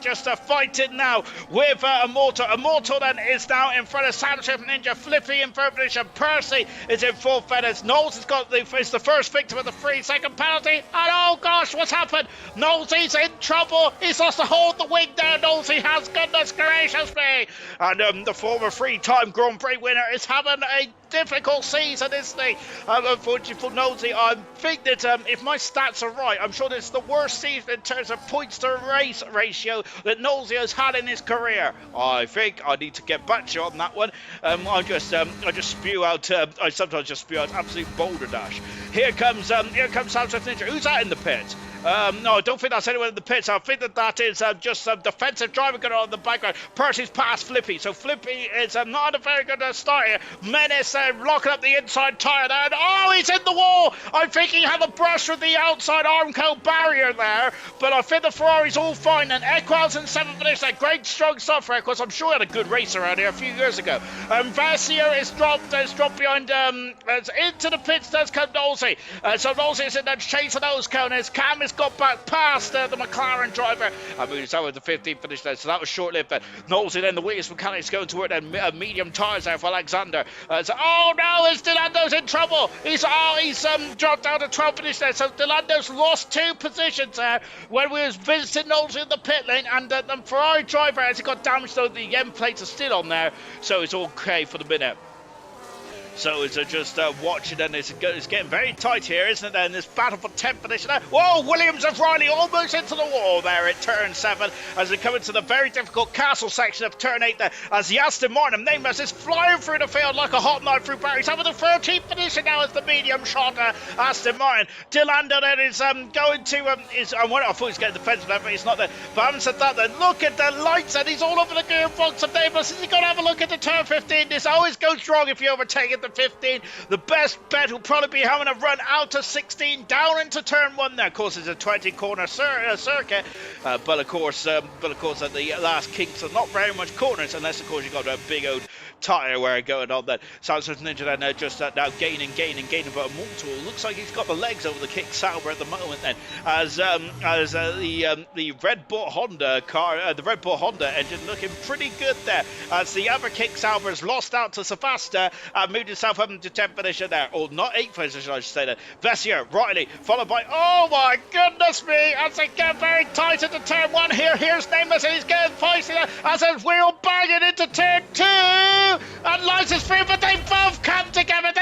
just fighting now with Immortal. Immortal then is now in front of Sanchez Ninja. Flippy in third position. Percy is in fourth. Feathers. Knowles has got is the first victim of the 3-second penalty. And oh gosh, what's happened? Knowles is in trouble. He's lost the hold the wing there. Knowles he has. Goodness gracious me. And the former 3-time Grand Prix winner is having a difficult season, isn't he? Unfortunately for Nosey, I think that if my stats are right, I'm sure this is the worst season in terms of points to race ratio that Nosey has had in his career. I think I need to get back to you on that one. I just spew out. I sometimes just spew out absolute boulder dash. Here comes Samsung Ninja. Who's that in the pit? No, I don't think that's anyone in the pits. I think that is just some defensive driver going on in the background. Percy's past Flippy, so Flippy is not a very good start here. Menace locking up the inside tyre there, and oh, he's in the wall! I think he had a brush with the outside Armco barrier there, but I think the Ferrari's all fine, and Equals in 7th position. That great strong start for Equals. I'm sure he had a good race around here a few years ago. Vasio is dropped behind, into the pits does come Nosey. So Nosey is in there chasing those corners. Cam has got back past the McLaren driver. I mean, it's over the 15th finish there, so that was short-lived. But Nosey then the Williams mechanics going to work then medium tyres there for Alexander. Oh no, is Delando's in trouble. He's dropped out of 12th finish there. So Delando's lost 2 positions there when we was visiting Nosey in the pit lane, and the Ferrari driver has got damaged, though the end plates are still on there, so it's okay for the minute. So it's just watching, and it's getting very tight here, isn't it? And this battle for 10th position there. Whoa, Williams of Riley almost into the wall there at turn 7 as they come into the very difficult castle section of turn 8 there. As the Aston Martin Nameless is flying through the field like a hot knife through barriers. Over the 13th position now as the medium shot Aston Martin. Dillando then is going to I thought he was getting defensive there, but he's not there. But having said that, then look at the lights, and he's all over the gearbox of Nameless. Is he going to have a look at the turn 15? This always goes wrong if you overtake it. 15. The best bet will probably be having a run out of 16 down into turn 1 there. Of course, it's a 20 corner circuit, but of course at the last kinks are not very much corners, unless of course you've got a big old tyre where going on there. Santos Ninja then just now gaining, but Mortal looks like he's got the legs over the kick Sauber at the moment then, as the Red Bull Honda car, the Red Bull Honda engine looking pretty good there, as the other kick Sauber has lost out to Savasta and moved himself up into 10th position there, or not 8th position I should say there. Vessier, Riley, followed by, oh my goodness me, as they get very tight into turn 1 here. Here's Nameless, and he's getting feisty there as his wheel banging into turn 2. And Lights is free, but they both come together.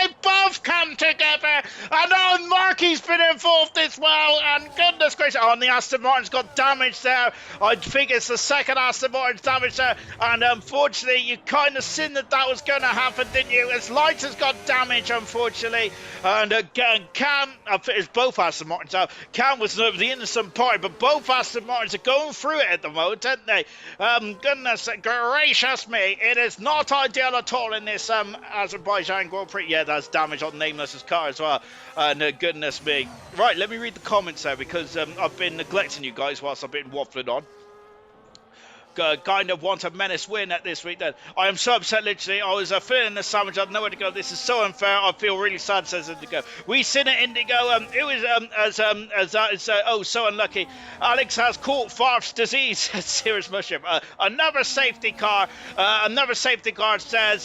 And oh, Marky's been involved as well. And goodness gracious, oh, and the Aston Martin's got damage there. I think it's the second Aston Martin's damage there. And unfortunately, you kind of seen that was going to happen, didn't you? As Lights has got damage, unfortunately. And Cam, I think it's both Aston Martins out. Cam was the innocent party, but both Aston Martins are going through it at the moment, aren't they? Goodness gracious me, it is not ideal at all in this Azerbaijan Grand Prix. Yeah, that's damage on Nameless's car as well. And goodness me. Right, let me read the comments there, because I've been neglecting you guys whilst I've been waffling on. Kind of want a Menace win at this week then. I am so upset, literally. I was feeling the sandwich. I had nowhere to go. This is so unfair. I feel really sad, says Indigo. We seen it, Indigo. It was oh, so unlucky. Alex has caught Farf's disease. Serious mushroom. Another safety car. Says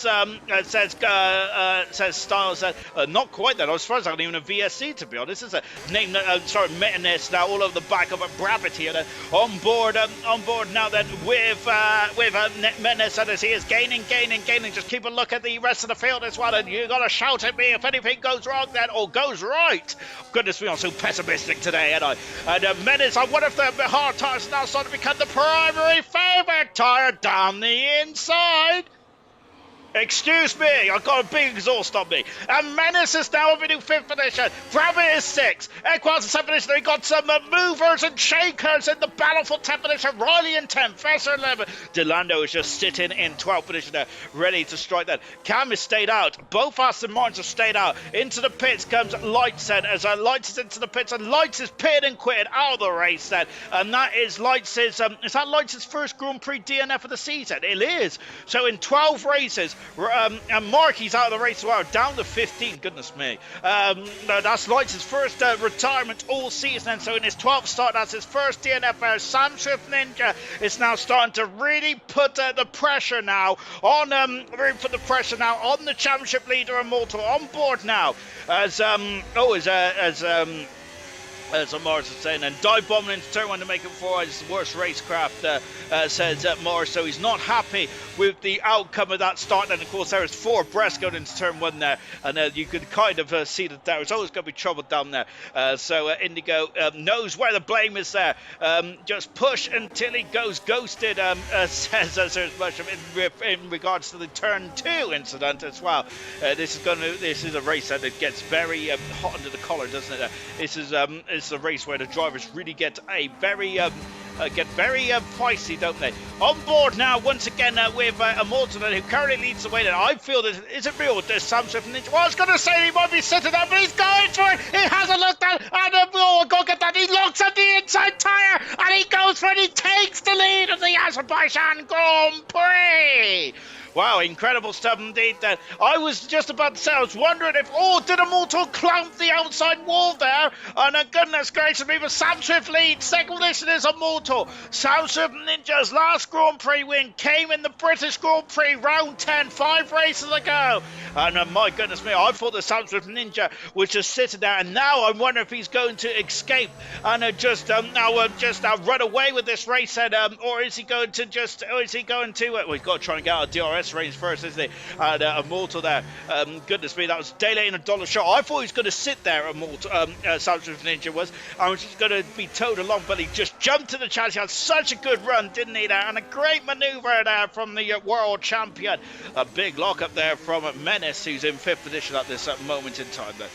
Styles. Not quite that. I was surprised I hadn't even a VSC, to be honest. This is a name. Menace now all over the back of a Brabant here. On board now then with Menace, and as he is gaining. Just keep a look at the rest of the field as well, and you got to shout at me if anything goes wrong then, or goes right. Goodness me, I'm so pessimistic today, ain't I? And Menace, I wonder if the hard tyres now starting to become the primary favourite tyre down the inside. Excuse me, I've got a big exhaust on me. And Menace is now over in 5th position. Brabant is 6th. Equals is 7th position. They got some movers and shakers in the battle for 10th position. Riley in 10th. Fesser 11th. Delando is just sitting in 12th position there, ready to strike that. Cam has stayed out. Both Aston Martins have stayed out. Into the pits comes Lights then, as Lights is into the pits, and Lights is pitted and quitted out of the race then. And that is Lights' is that Lights' first Grand Prix DNF of the season? It is. So in 12 races, and Marky's out of the race as well, down to 15. Goodness me. That's Lights' first retirement all season, and so in his 12th start, that's his first DNF. Sam Swift Ninja is now starting to really put the pressure now on the championship leader Immortal on board now, as Morris is saying, and dive bombing into turn 1 to make it 4 is the worst racecraft, says Morris. So he's not happy with the outcome of that start. And of course, there is 4 breasts going into turn 1 there, and you could kind of see that there is always going to be trouble down there. So Indigo knows where the blame is there. Just push until he goes ghosted, says Azur's Mushroom, in regards to the turn 2 incident as well. This is a race that it gets very hot under the collar, doesn't it? This is this is a race where the drivers really get a very feisty, don't they? On board now, once again, with Immortal, who currently leads the way. Now, I feel that, is it real? There's Sam Swift and Ninja. Well, I was going to say he might be sitting there, but he's going for it. He hasn't looked at, and go get that. He looks at the inside tyre, and he goes for it. He takes the lead of the Azerbaijan Grand Prix. Wow, incredible stuff indeed. I was just about to say, I was wondering if, did Immortal clamp the outside wall there? And goodness gracious me, but Sam Swift leads. Second position is Immortal. Sam Swift Ninja's last Grand Prix win came in the British Grand Prix, round 10, 5 races ago. And my goodness me, I thought the Sam Swift Ninja was just sitting there, and now I wonder if he's going to escape and just run away with this race, or is he going to we've got to try and get our DRS race first, isn't it? And Immortal there. Goodness me, that was Daylight in a dollar shot. I thought he was going to sit there, Immortal. Sam Swift Ninja was. I was just going to be towed along, but he just jumped to the chance. He had such a good run, didn't he, there? And a great manoeuvre there from the world champion. A big lock up there from Menace, who's in 5th position at this moment in time there.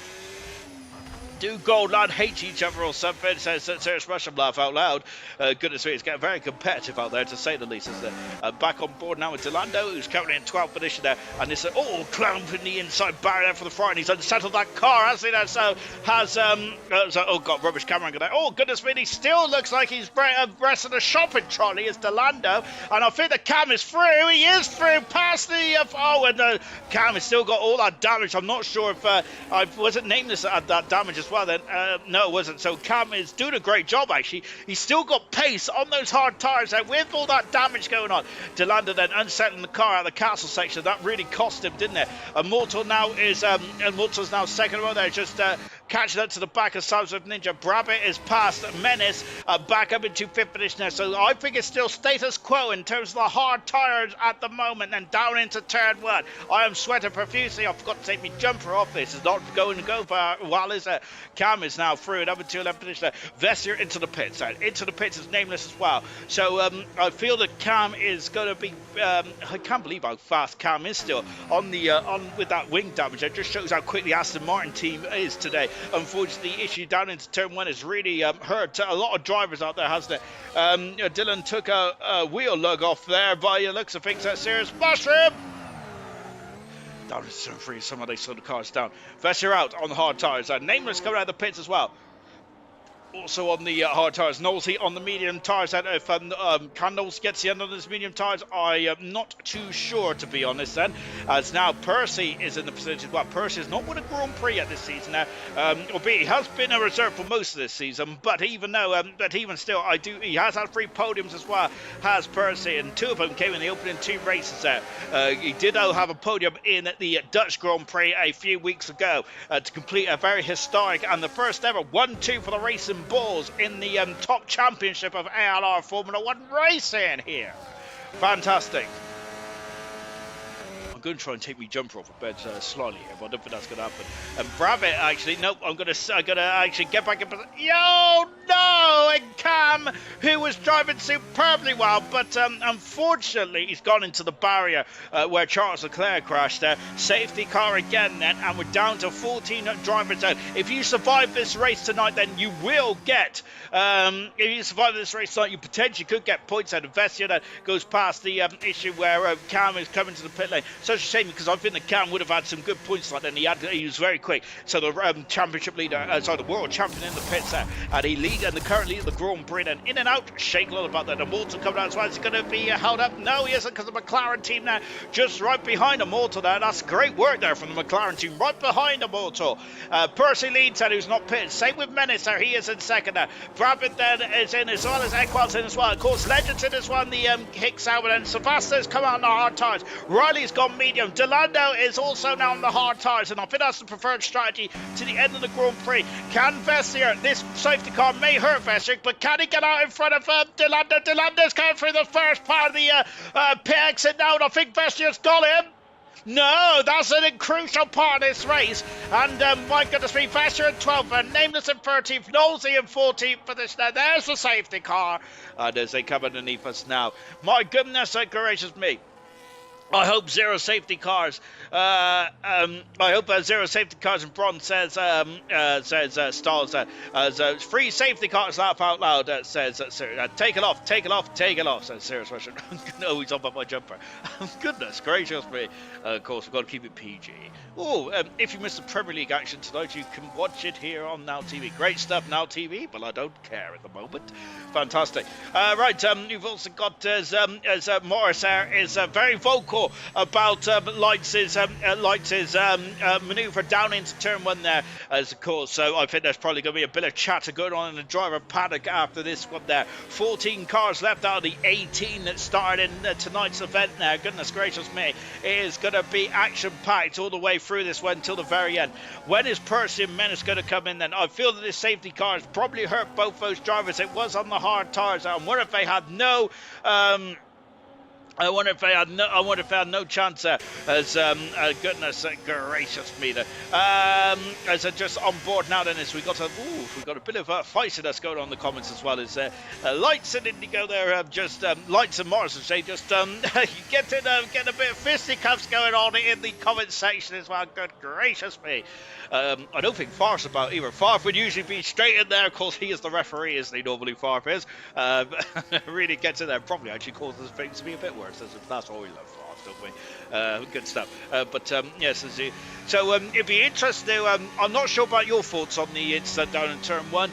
Do Gold Lad hate each other or something? Says Serious Russian, laugh out loud. Goodness me, it's getting very competitive out there, to say the least. Back on board now with Delando, who's currently in 12th position there. And it's clamping the inside barrier for the front. And he's unsettled that car, hasn't he? Rubbish camera there. Oh, goodness me, he still looks like he's resting a shopping trolley. It's Delando. And I think the Cam is through. He is through past the... Cam has still got all that damage. I'm not sure if I wasn't nameless at that damage as well then. No, it wasn't. So Cam is doing a great job, actually. He's still got pace on those hard tyres there with all that damage going on. Delanda then unsettling the car out of the castle section. That really cost him, didn't it? Immortal's now second row there, just catching up to the back of Sam Swift Ninja. Brabbit is past Menace, back up into 5th position there. So I think it's still status quo in terms of the hard tyres at the moment, and down into turn 1. I am sweating profusely. I forgot to take my jumper off. This is not going to go for well, is it? Cam is now through and up into 11th position there. Vessier into the pits. Into the pits is nameless as well. So I feel that Cam is going to be... I can't believe how fast Cam is still on with that wing damage. It just shows how quickly Aston Martin team is today. Unfortunately, the issue down into turn 1 has really hurt a lot of drivers out there, hasn't it? Dylan took a wheel lug off there by the looks of things. That serious mushroom. Down into turn 3, somehow they slow the cars down. Vessier out on the hard tyres. Nameless coming out of the pits as well. Also on the hard tyres, Knowlesy on the medium tyres. If can Knowles gets the end on his medium tyres, I am not too sure, to be honest. Then, as now Percy is in the position. Well, Percy has not won a Grand Prix yet this season. Now, albeit he has been a reserve for most of this season. But even still, he has had 3 podiums as well. Has Percy, and 2 of them came in the opening 2 races. There, he did have a podium in the Dutch Grand Prix a few weeks ago to complete a very historic and the first ever 1-2 for the Racing Bulls in the top championship of ALR Formula 1 racing here. Fantastic. I'm going to try and take my jumper off a bed slightly here, but I don't think that's going to happen. And Brabbit, actually, nope, I'm going to actually get back in position. Yo, no! And Cam, who was driving superbly well, but unfortunately, he's gone into the barrier where Charles Leclerc crashed there. Safety car again then, and we're down to 14 drivers out. If you survive this race tonight, then you will get, you potentially could get points out of Vestia that goes past the issue where Cam is coming to the pit lane. Such a shame, because I think that Cam would have had some good points like that, and he was very quick. So the championship leader, the world champion in the pits there, and the current leader of the Grand Prix, and in and out, shake a lot about that. Immortal coming out as well. Is he going to be held up? No, he isn't, because the McLaren team now just right behind Immortal there. That's great work there from the McLaren team, right behind Immortal. Percy leads and who's not pitted. Same with Menace there. He is in second there. Brabbit then is in as well as Equal's in as well. Of course, Legends in as well. The Hicks out, and Sebastian's come out on the hard tyres. Riley's gone medium. Delando is also now on the hard tyres, and I think that's the preferred strategy to the end of the Grand Prix. Can Vessier, this safety car may hurt Vessier, but can he get out in front of Delando? Delando's going through the first part of the pit exit now, and I think Vessier's got him. No, that's a crucial part of this race. And my goodness me, Vessier in 12th, and Nameless in 13th, Knowlesy in 14th for this now. There's the safety car. And as they come underneath us now. My goodness gracious me. I hope zero safety cars. I hope zero safety cars in bronze says stalls. Free safety cars. Laugh out loud. Says take it off, take it off, take it off. Says serious Russian. No, he's up on my jumper. Goodness gracious me. Of course, we've got to keep it PG. Oh, if you missed the Premier League action tonight, you can watch it here on Now TV. Great stuff, Now TV, but I don't care at the moment. Fantastic. Right, you've also got as Morris there is very vocal about Leitz's manoeuvre down into turn one there, as of course. So I think there's probably going to be a bit of chatter going on in the driver paddock after this one there. 14 cars left out of the 18 that started in tonight's event there. Goodness gracious me, it is going to be action-packed all the way through this one until the very end. When is Percy and Menace going to come in then? I feel that this safety car has probably hurt both those drivers. It was on the hard tires. I wonder if they had no I wonder if they had no chance there. As goodness gracious me there. As just on board now then, as we got a bit of feistiness going on in the comments as well. As Lights and Indigo there, Lights and Morris say just getting a bit of fisticuffs going on in the comment section as well. Good gracious me. I don't think Farf's about either. Farf would usually be straight in there. Of course, he is the referee, as he normally Farf is. Really gets in there. Probably actually causes things to be a bit worse. That's all we love Farf, don't we? Good stuff. Yes, so it'd be interesting to, I'm not sure about your thoughts on the incident down in turn one.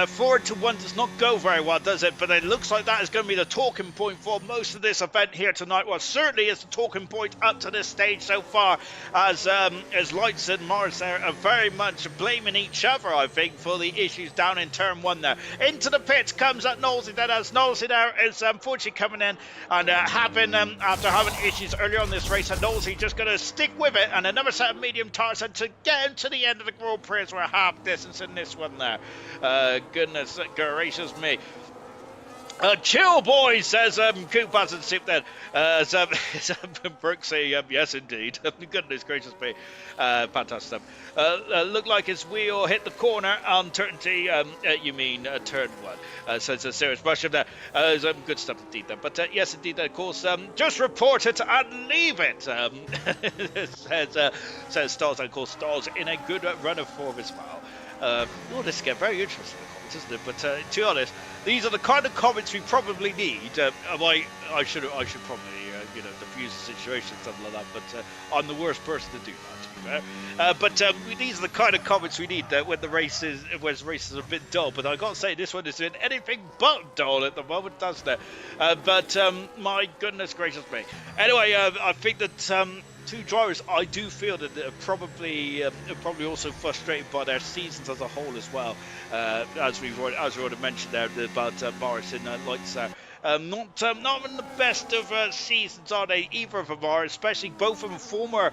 Forward to one does not go very well, does it? But it looks like that is going to be the talking point for most of this event here tonight. Well, certainly is the talking point up to this stage so far, as Lights and Morris there are very much blaming each other, I think, for the issues down in turn one there. Into the pits comes at Knowlesy, then as Knowlesy there is unfortunately coming in and after having issues earlier on this race, and Knowlesy just going to stick with it, and another set of medium tires and to get him to the end of the Grand Prix as we're half distance in this one there. Goodness gracious me. Chill, boys, says Coop hasn't sipped that. Brooks say, yes, indeed. Goodness gracious me. Fantastic. Looked like his wheel hit the corner on turn T. You mean turn one. Says a serious brush of that. Good stuff indeed. But yes, indeed, of course, just report it and leave it. Says Stalls, and of course, Stalls in a good run of form as well. This gets very interesting, isn't it? But to be honest, these are the kind of comments we probably need. I should probably diffuse the situation, something like that. But I'm the worst person to do that, to be fair. But these are the kind of comments we need when the race is a bit dull. But I got to say, this one is in anything but dull at the moment, doesn't it? But my goodness gracious me. Anyway, I think that. Two drivers, I do feel that they're probably also frustrated by their seasons as a whole as well. As we already mentioned there about Morris and Lights there. Not in the best of seasons, are they? Either of them are, especially both of them former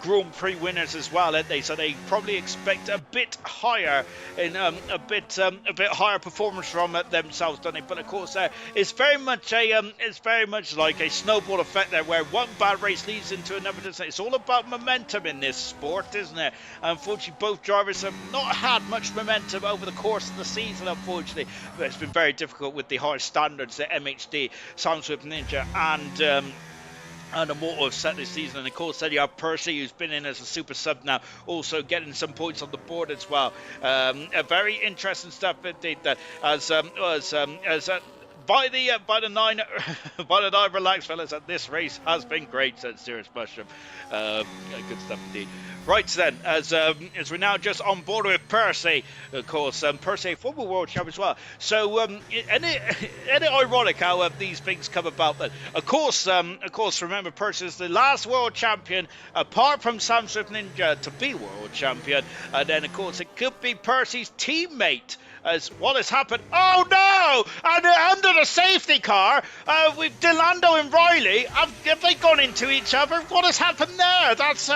Grand Prix winners as well, aren't they? So they probably expect a bit higher in a bit higher performance from themselves, don't they? But of course, it's very much like a snowball effect there, where one bad race leads into another. It's all about momentum in this sport, isn't it? Unfortunately, both drivers have not had much momentum over the course of the season, unfortunately. But it's been very difficult with the high standards that MHD, Samsung Ninja, and the motor have set this season. And of course, then you have Percy, who's been in as a super sub now, also getting some points on the board as well. A very interesting stuff indeed. By the nine relax fellas, this race has been great, said Serious Mushroom. Good stuff indeed. Right then, as we're now just on board with Percy, of course, Percy, former world champ as well. So, any ironic how these things come about? Then, of course, remember Percy is the last world champion, apart from Samsung Ninja, to be world champion. And then, of course, it could be Percy's teammate. As what has happened? Oh no! And under the safety car, with Delando and Riley, have they gone into each other? What has happened there? That's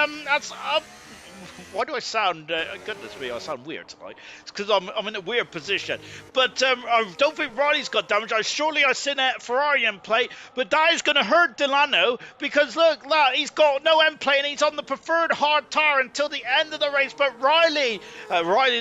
why do I sound? Goodness me, I sound weird tonight. It's because I'm in a weird position. But I don't think Riley's got damage. Surely I've seen a Ferrari end plate, but that is going to hurt Delano because look, he's got no end plate and he's on the preferred hard tire until the end of the race. But Riley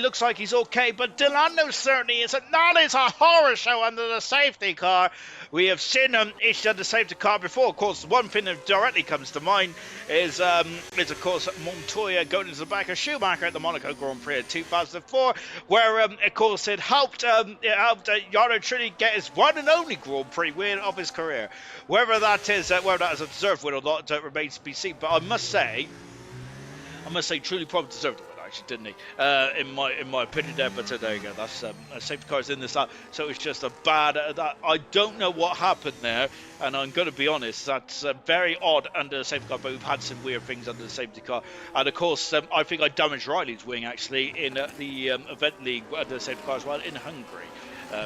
looks like he's okay, but Delano certainly isn't. That is a horror show under the safety car. We have seen each done the safety car before. Of course, one thing that directly comes to mind is of course Montoya going into the back of Schumacher at the Monaco Grand Prix in 2004, where of course it helped Jarno Trulli get his one and only Grand Prix win of his career. Whether that is a deserved win or not remains to be seen. But I must say, Trulli probably deserved it. Actually, didn't he? In my opinion, there. But there you go. That's safety cars in this lap, so it's just a bad. I don't know what happened there, and I'm going to be honest. That's very odd under the safety car. But we've had some weird things under the safety car, and of course, I think I damaged Riley's wing actually in the event league under the safety car as well in Hungary.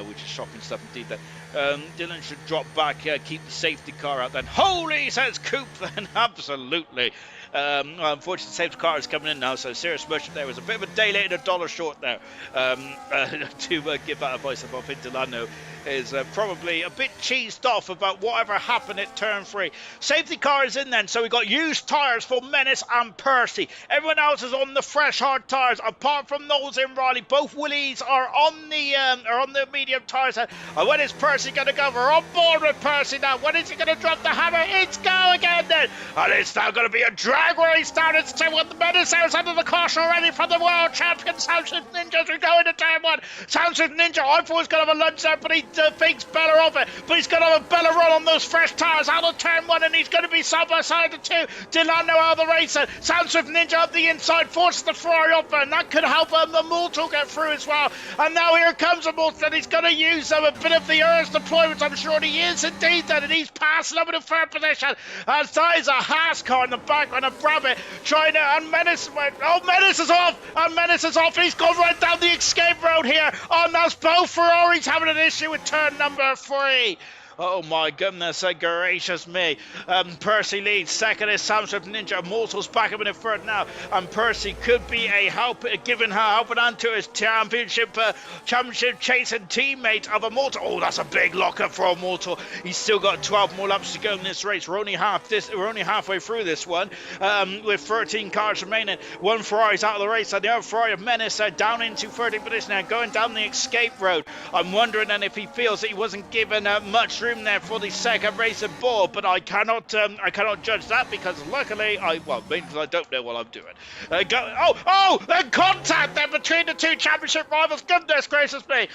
Which is shocking stuff indeed. Dylan should drop back, keep the safety car out then. Holy, says Coop then, absolutely. Unfortunately, the safety car is coming in now, so serious merchant there was a bit of a day late and $1 short there to give that advice. I think Delano is probably a bit cheesed off about whatever happened at turn 3. Safety car is in then, so we got used tyres for Menace and Percy. Everyone else is on the fresh hard tyres, apart from Knowles and Riley. Both Willies are on the medium tyres. And when is Percy going to go? We're on board with Percy now. When is he going to drop the hammer? It's go again then, and it's now going to be a drag race down. It's with the Menace is under the caution already from the world champion Soundswift Ninja as we go into turn 1. Soundswift Ninja, I thought he was going to have a lunge there, but he thinks Bella of it, but he's going to have a Bella run on those fresh tyres out of turn 1, and he's going to be side by side to 2. Delano out of the race, and Soundswift Ninja up the inside, forces the Ferrari up, and that could help the Multo get through as well. And now here comes a Multo, and he's going to use a bit of the Earth's deployment. I'm sure he is indeed, then, and he's passing up in the third position. As that is a Haas car in the back, and a Brabant trying to, and Menace is off, and Menace is off, and he's gone right down the escape road here. Oh, and that's both Ferraris having an issue with turn number 3. Oh my goodness gracious me. Percy leads. Second is Soundswift Ninja. Mortal's back up in the third now. And Percy could be a giving her helping hand to his championship chasing teammate of Immortal. Oh, that's a big locker for Immortal. He's still got 12 more laps to go in this race. We're only halfway through this one. With 13 cars remaining. One Ferrari's out of the race, and the other Ferrari of Menace down into 13th position now, going down the escape road. I'm wondering then if he feels that he wasn't given much room there for the second race of board, but I cannot judge that because luckily mainly because I don't know what I'm doing. Contact there between the two championship rivals. Goodness gracious me.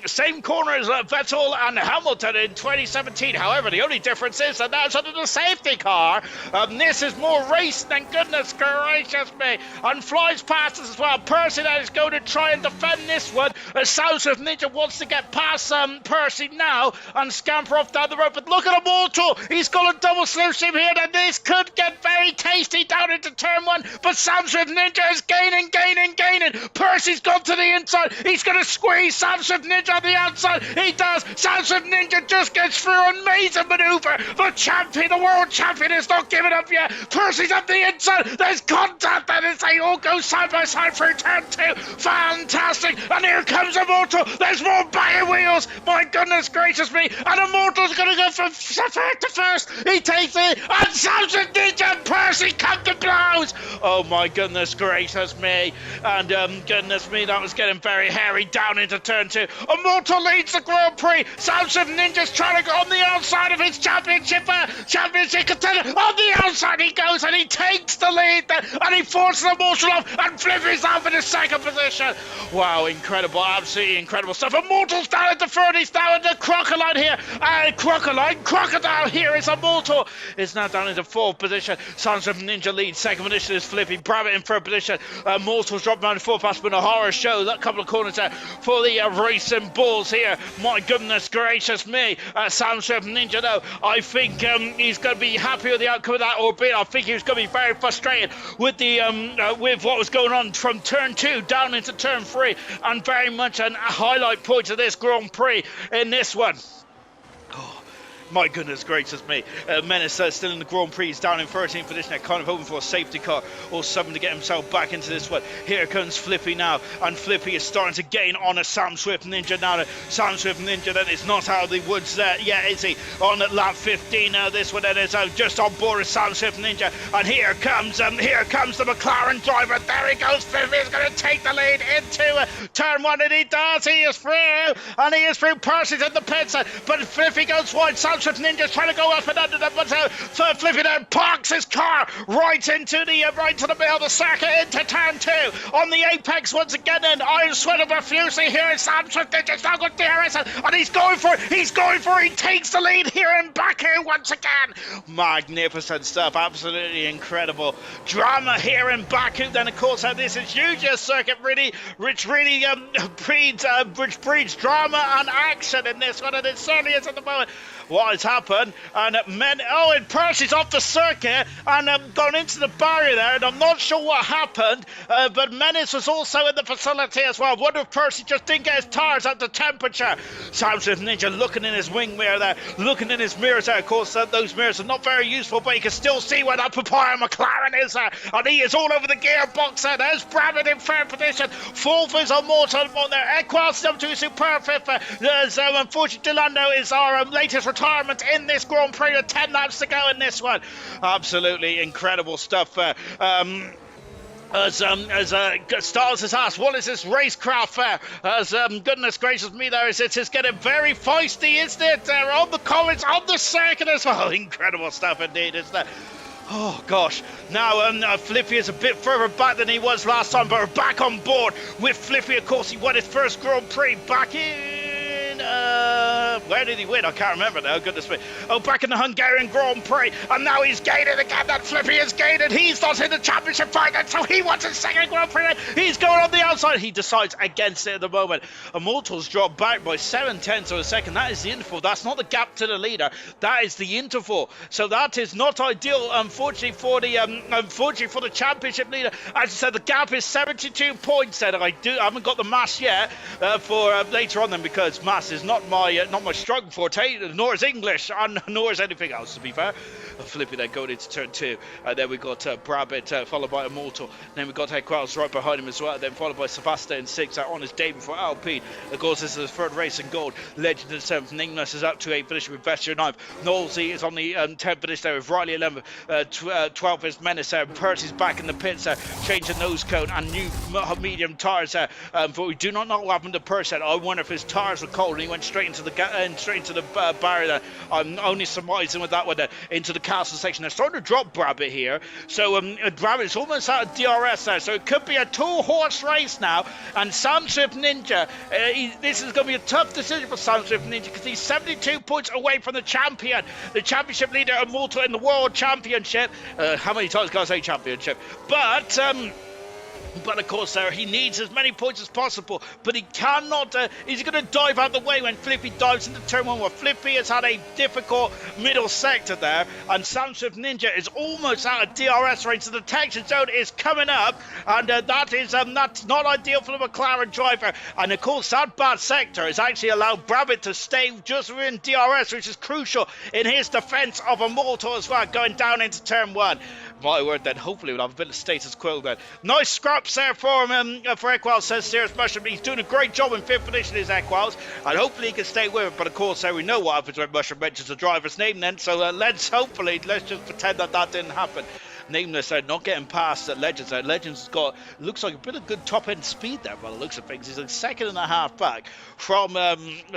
Same corner as Vettel and Hamilton in 2017. However, the only difference is that that's under the safety car. This is more race than goodness gracious me. And flies past us as well. Percy then is going to try and defend this one. Soundswift Ninja wants to get past Percy now and scamper off down the road. But look at Immortal. He's got a double slip shim here. And this could get very tasty down into turn 1. But Soundswift Ninja is gaining. Percy's gone to the inside. He's going to squeeze Soundswift Ninja on the outside. He does. Soundswift Ninja just gets through an amazing maneuver. The world champion is not giving up yet. Percy's up the inside. There's contact. And they all go side by side through turn 2. Fantastic. And here comes Immortal. There's more banging wheels. My goodness gracious me. And Immortal's going to go from third to first. He takes it. And Soundswift Ninja and Percy come to blows. Oh my goodness gracious me. And goodness me, that was getting very hairy down into turn 2. Immortal leads the Grand Prix. Soundswift Ninja's trying to go on the outside of his championship contender. On the outside he goes and he takes the lead there, and he forces Immortal off and flips himself in the second position. Wow, incredible, absolutely incredible stuff. Immortal's down at the third. He's down at the Crocodile here. Crocodile here is Immortal. Is now down into fourth position. Soundswift Ninja leads. Second position is Flippy. Brabant in third position. Immortal's dropped down to fourth. That's been a horror show. That couple of corners there for the racing bulls here. My goodness gracious me. Soundswift Ninja though, I think he's going to be happy with the outcome of that, albeit I think he was going to be very frustrated with the with what was going on from turn 2 down into turn 3, and very much a highlight point of this Grand Prix in this one. My goodness gracious me. Menace still in the Grand Prix. He's down in 13th position. They're kind of hoping for a safety car or something to get himself back into this one. Here comes Flippy now. And Flippy is starting to gain on a Sam Swift Ninja now. Sam Swift Ninja then is not out of the woods there. Yeah, is he? On at lap 15 now. This one then is just on board with Sam Swift Ninja. And here comes the McLaren driver. There he goes. Flippy is going to take the lead into turn one. And he does. He is through. And he is through. Percy's in the pits. But Flippy goes wide. Sam Swift Ninja's trying to go up and under them, but Flippy then parks his car right into the middle of the circuit into turn 2 on the apex once again. And Iron Sweater profusely here is Sam Swift Ninja's now got DRS and he's going for it. He takes the lead here in Baku once again. Magnificent stuff, absolutely incredible drama here in Baku. Then of course this is usually a circuit which breeds drama and action in this one, and it certainly is at the moment. What has happened? And and Percy's off the circuit and gone into the barrier there, and I'm not sure what happened, but Menace was also in the facility as well. I wonder if Percy just didn't get his tyres up to temperature. Sam Swift Ninja looking in his wing mirror there, looking in his mirrors there. Of course, those mirrors are not very useful, but you can still see where that Papaya McLaren is there, and he is all over the gearbox there. There's Brabham in third position. Fourth is Immortal on there. Equals up to superb fifth. Unfortunately, Delando is our latest retirement in this Grand Prix with 10 laps to go in this one. Absolutely incredible stuff. As Stars has asked, what is this racecraft fair? Goodness gracious me, it's getting very feisty, isn't it? On the comments, on the circuit as well. Incredible stuff indeed, isn't it? Oh gosh, now Flippy is a bit further back than he was last time, but we're back on board with Flippy. Of course, he won his first Grand Prix back in where did he win? I can't remember now, goodness me. Oh, back in the Hungarian Grand Prix, and now he's gaining again. That Flippy is gaining. He's not in the championship fight, and so he wants his second Grand Prix. He's going on the outside. He decides against it at the moment. Immortal's dropped back by 7/10 of a second. That is the interval. That's not the gap to the leader. That is the interval. So that is not ideal, unfortunately for the championship leader. As I said, the gap is 72 points. And I haven't got the maths yet for later on then, because maths is not my strong forte, nor is English, and nor is anything else, to be fair. Flippy then going into turn 2, and then we got Brabham followed by Immortal, then we got Equals right behind him as well, then followed by Sebastian in 6 on his debut for Alpine. Of course, this is his third race in gold. Legend in 7th, Nameless is up to 8th position with Vestia 9th. Knowlesy is on the 10th position there with Riley 11th. 12th is Menace there. Percy's back in the pits changing nose cone and new medium tyres there. But we do not know what happened to Percy. I wonder if his tyres were cold and he went straight into the barrier there. I'm only surmising with that one there, into the castle section. They're starting to drop Brabham here, so Brabham is almost out of DRS there, so it could be a 2-horse race now. And Sam Swift Ninja, this is going to be a tough decision for Sam Swift Ninja, because he's 72 points away from the championship leader, Immortal, in the World Championship. How many times can I say championship? But of course, he needs as many points as possible. But he cannot. He's going to dive out the way when Flippy dives into turn 1. Where Flippy has had a difficult middle sector there, and Sam Swift Ninja is almost out of DRS range. So the detection zone is coming up, and that's not ideal for the McLaren driver. And of course, that bad sector has actually allowed Brabham to stay just within DRS, which is crucial in his defence of Immortal as well, going down into turn 1. My word, then hopefully we'll have a bit of status quo then. Nice scraps there for him, for Equals, says Serious Mushroom. He's doing a great job in 5th position, is Equals, and hopefully he can stay with it. But of course, we know what happens when Mushroom mentions the driver's name then, so let's just pretend that didn't happen. Nameless not getting past Legends. Legends has got, looks like a bit of good top-end speed there by the looks of things. He's a second and a half back from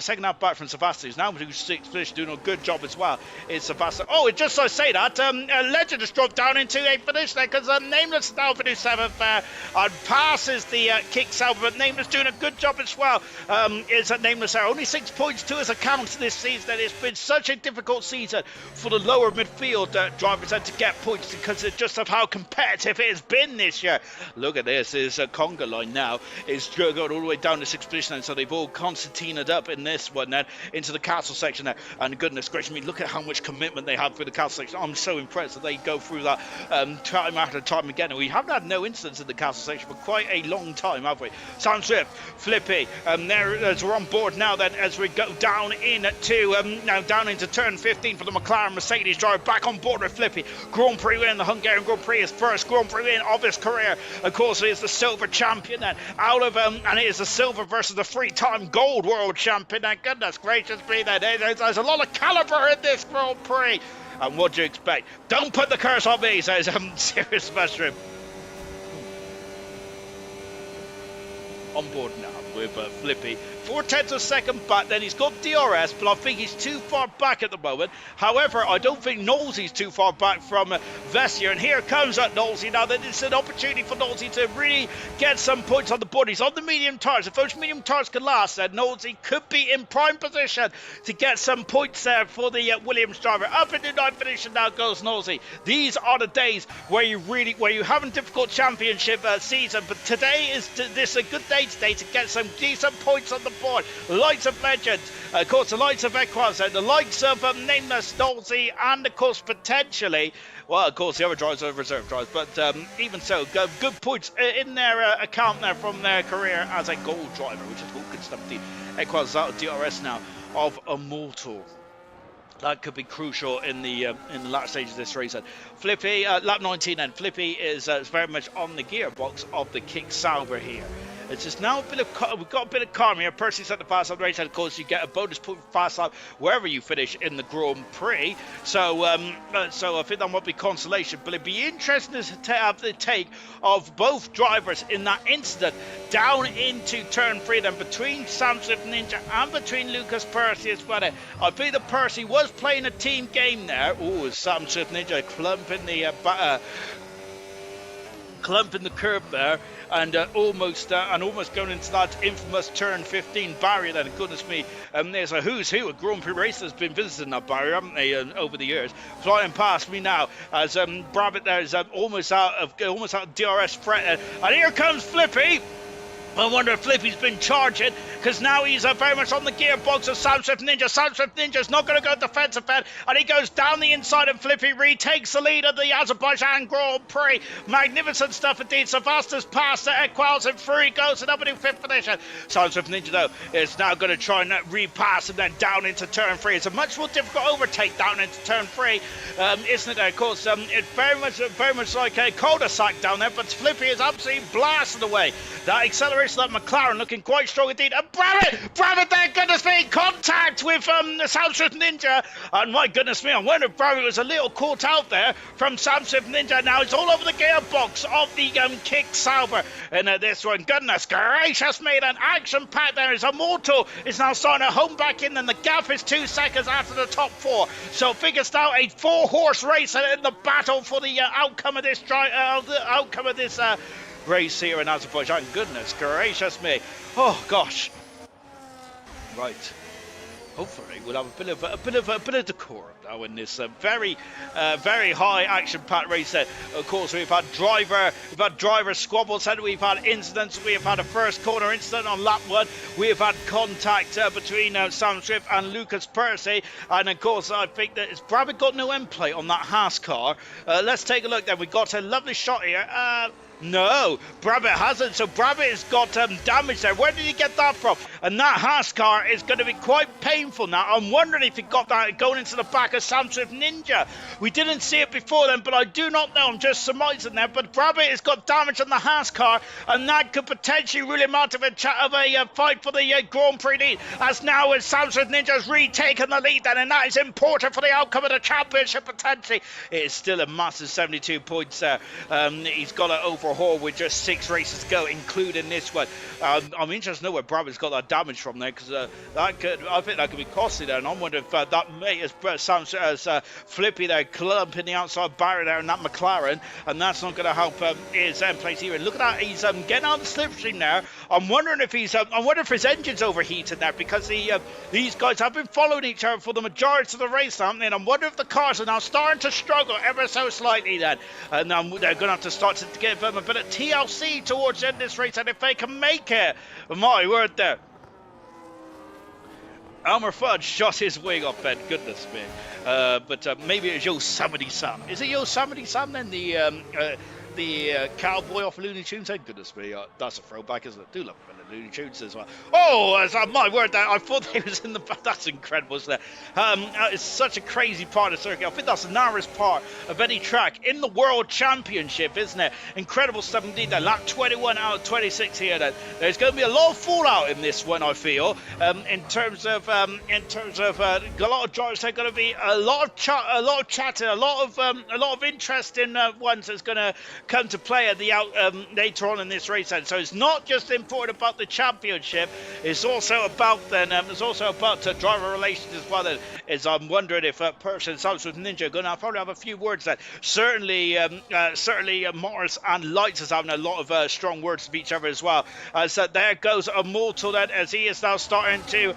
Sebastian, who's now doing 6th position, doing a good job as well. It's Sebastian. Oh, just so I say that, Legend has dropped down into 8th position there, because Nameless is now finished 7th and passes the kicks out, but Nameless doing a good job as well. Is Nameless there? Only 6 points to his account this season, and it's been such a difficult season for the lower midfield drivers to get points, because it just just of how competitive it has been this year. Look at this, is Conga line now is going all the way down to 6th position, and so they've all concertinaed up in this one then into the castle section there. And goodness gracious me, look at how much commitment they have for the castle section. I'm so impressed that they go through that time after time again. And we haven't had no incidents in the castle section for quite a long time, have we? Sam Swift, Flippy, there as we're on board now then as we go down into now down into turn 15 for the McLaren Mercedes driver, back on board with Flippy. Grand Prix win, the Hungarian Grand Prix, his first Grand Prix win of his career. Of course, it is the silver champion then out of and it is the silver versus the 3-time gold world champion. And goodness gracious me, there's a lot of caliber in this Grand Prix. And what do you expect? Don't put the curse on me, says Serious Mushroom. On board now with Flippy. 4/10 of a second back, then he's got DRS, but I think he's too far back at the moment. However, I don't think Knowlesy's too far back from Vessier, and here comes Knowlesy now. That it's an opportunity for Knowlesy to really get some points on the board. He's on the medium tires. If those medium tires can last, then Knowlesy could be in prime position to get some points there for the Williams driver. Up into 9th position now goes Knowlesy. These are the days where you have a difficult championship season, but today is this a good day today to get some decent points on the board. The likes of Legends, of course, the likes of Equaz, the likes of Nameless, Knowlesy, and of course potentially, well, of course, the other drivers are reserve drivers, but even so, good points in their account there from their career as a gold driver, which is good stuff. Equaz out of DRS now of Immortal. That could be crucial in the latter stage of this race. Flippy, lap 19, and Flippy is very much on the gearbox of the Kick Sauber here. It's just now we've got a bit of calm here. Percy's at the fast lap race, and of course you get a bonus point for fast lap wherever you finish in the Grand Prix. So I think that might be consolation. But it'd be interesting to have the take of both drivers in that incident down into turn 3, then between Sam Swift Ninja and between Lucas Percy as well. I think that Percy was playing a team game there. Oh, Sam Swift Ninja clumping the curb there, and almost going into that infamous turn 15 barrier then. Goodness me, there's a who's who of Grand Prix racers has been visiting that barrier, haven't they, over the years. Flying past me now as Brabbit there is almost out of DRS threat, and here comes Flippy. I wonder if Flippy's been charging, because now he's very much on the gearbox of Sam Swift Ninja. Sam Swift Ninja's not going to go defensive end, and he goes down the inside, and Flippy retakes the lead of the Azerbaijan Grand Prix. Magnificent stuff indeed. Savasta's passed the Equals, and through he goes in up in 5th position. Sam Swift Ninja, though, is now going to try and repass and then down into turn 3. It's a much more difficult overtake down into turn 3, isn't it? Of course, it's very much like a cul-de-sac down there, but Flippy is absolutely blasted away. That acceleration, that McLaren looking quite strong indeed. And Brabbit there, goodness me, contact with Sam Swift Ninja. And my goodness me, I wonder if Brabbit was a little caught out there from Sam Swift Ninja. Now it's all over the gearbox of the Kick Sauber. And this one, goodness gracious me, an action pack there is Immortal. Is now starting to home back in, and the gap is 2 seconds after the top 4. So figures now a 4-horse race in the battle for the outcome of this race here in Azerbaijan. Goodness gracious me. Oh gosh. Right. Hopefully we'll have a bit of decorum now in this very high action-packed race. Of course, we've had driver squabbles, and we've had incidents. We have had a first corner incident on lap 1. We have had contact between Sam Swift and Lucas Percy, and of course I think that it's probably got no end plate on that Haas car. Let's take a look then. We've got a lovely shot here. No, Brabbit hasn't. So Brabbit has got damage there. Where did he get that from? And that Haas car is going to be quite painful now. I'm wondering if he got that going into the back of Sam Swift Ninja. We didn't see it before then, but I do not know. I'm just surmising there. But Brabbit has got damage on the Haas car, and that could potentially rule him out of a fight for the Grand Prix lead. As now as Sam Swift Ninja's retaken the lead then, and that is important for the outcome of the championship potentially. It is still a massive 72 points there. He's got it over overhaul with just 6 races to go, including this one. I'm interested to know where Brabham's got that damage from there, because I think that could be costly there, and I'm wondering if that mate as Flippy there clumping the outside barrier there in that McLaren, and that's not going to help his place here. And look at that, he's getting on the slipstream there. I'm wondering if his engine's overheated there, because these guys have been following each other for the majority of the race now, and I'm wondering if the cars are now starting to struggle ever so slightly then, and they're going to have to start to give them a bit of TLC towards the end of this race, and if they can make it, my word there. Elmer Fudge shot his wing off then, goodness me. But maybe it's Yosemite Sam. Is it Yosemite Sam then, the cowboy off Looney Tunes? Hey, goodness me, that's a throwback, isn't it? Do love a bit of Looney Tunes as well. Oh, my word, I thought he was in the back. That's incredible, isn't it? It's such a crazy part of the circuit. I think that's the narrowest part of any track in the World Championship, isn't it? Incredible stuff indeed. Lap 21 out of 26 here. Then there's going to be a lot of fallout in this one, I feel. In terms of a lot of drivers, there's going to be a lot of chatting, a lot of interesting ones that's going to come to play at the later on in this race. And so it's not just important about the championship, it's also about driver relations as well. Then is I'm wondering if Percy and Subs with Ninja are going to probably have a few words. That certainly Morris and Lights is having a lot of strong words with each other as well. So there goes Immortal then, as he is now starting to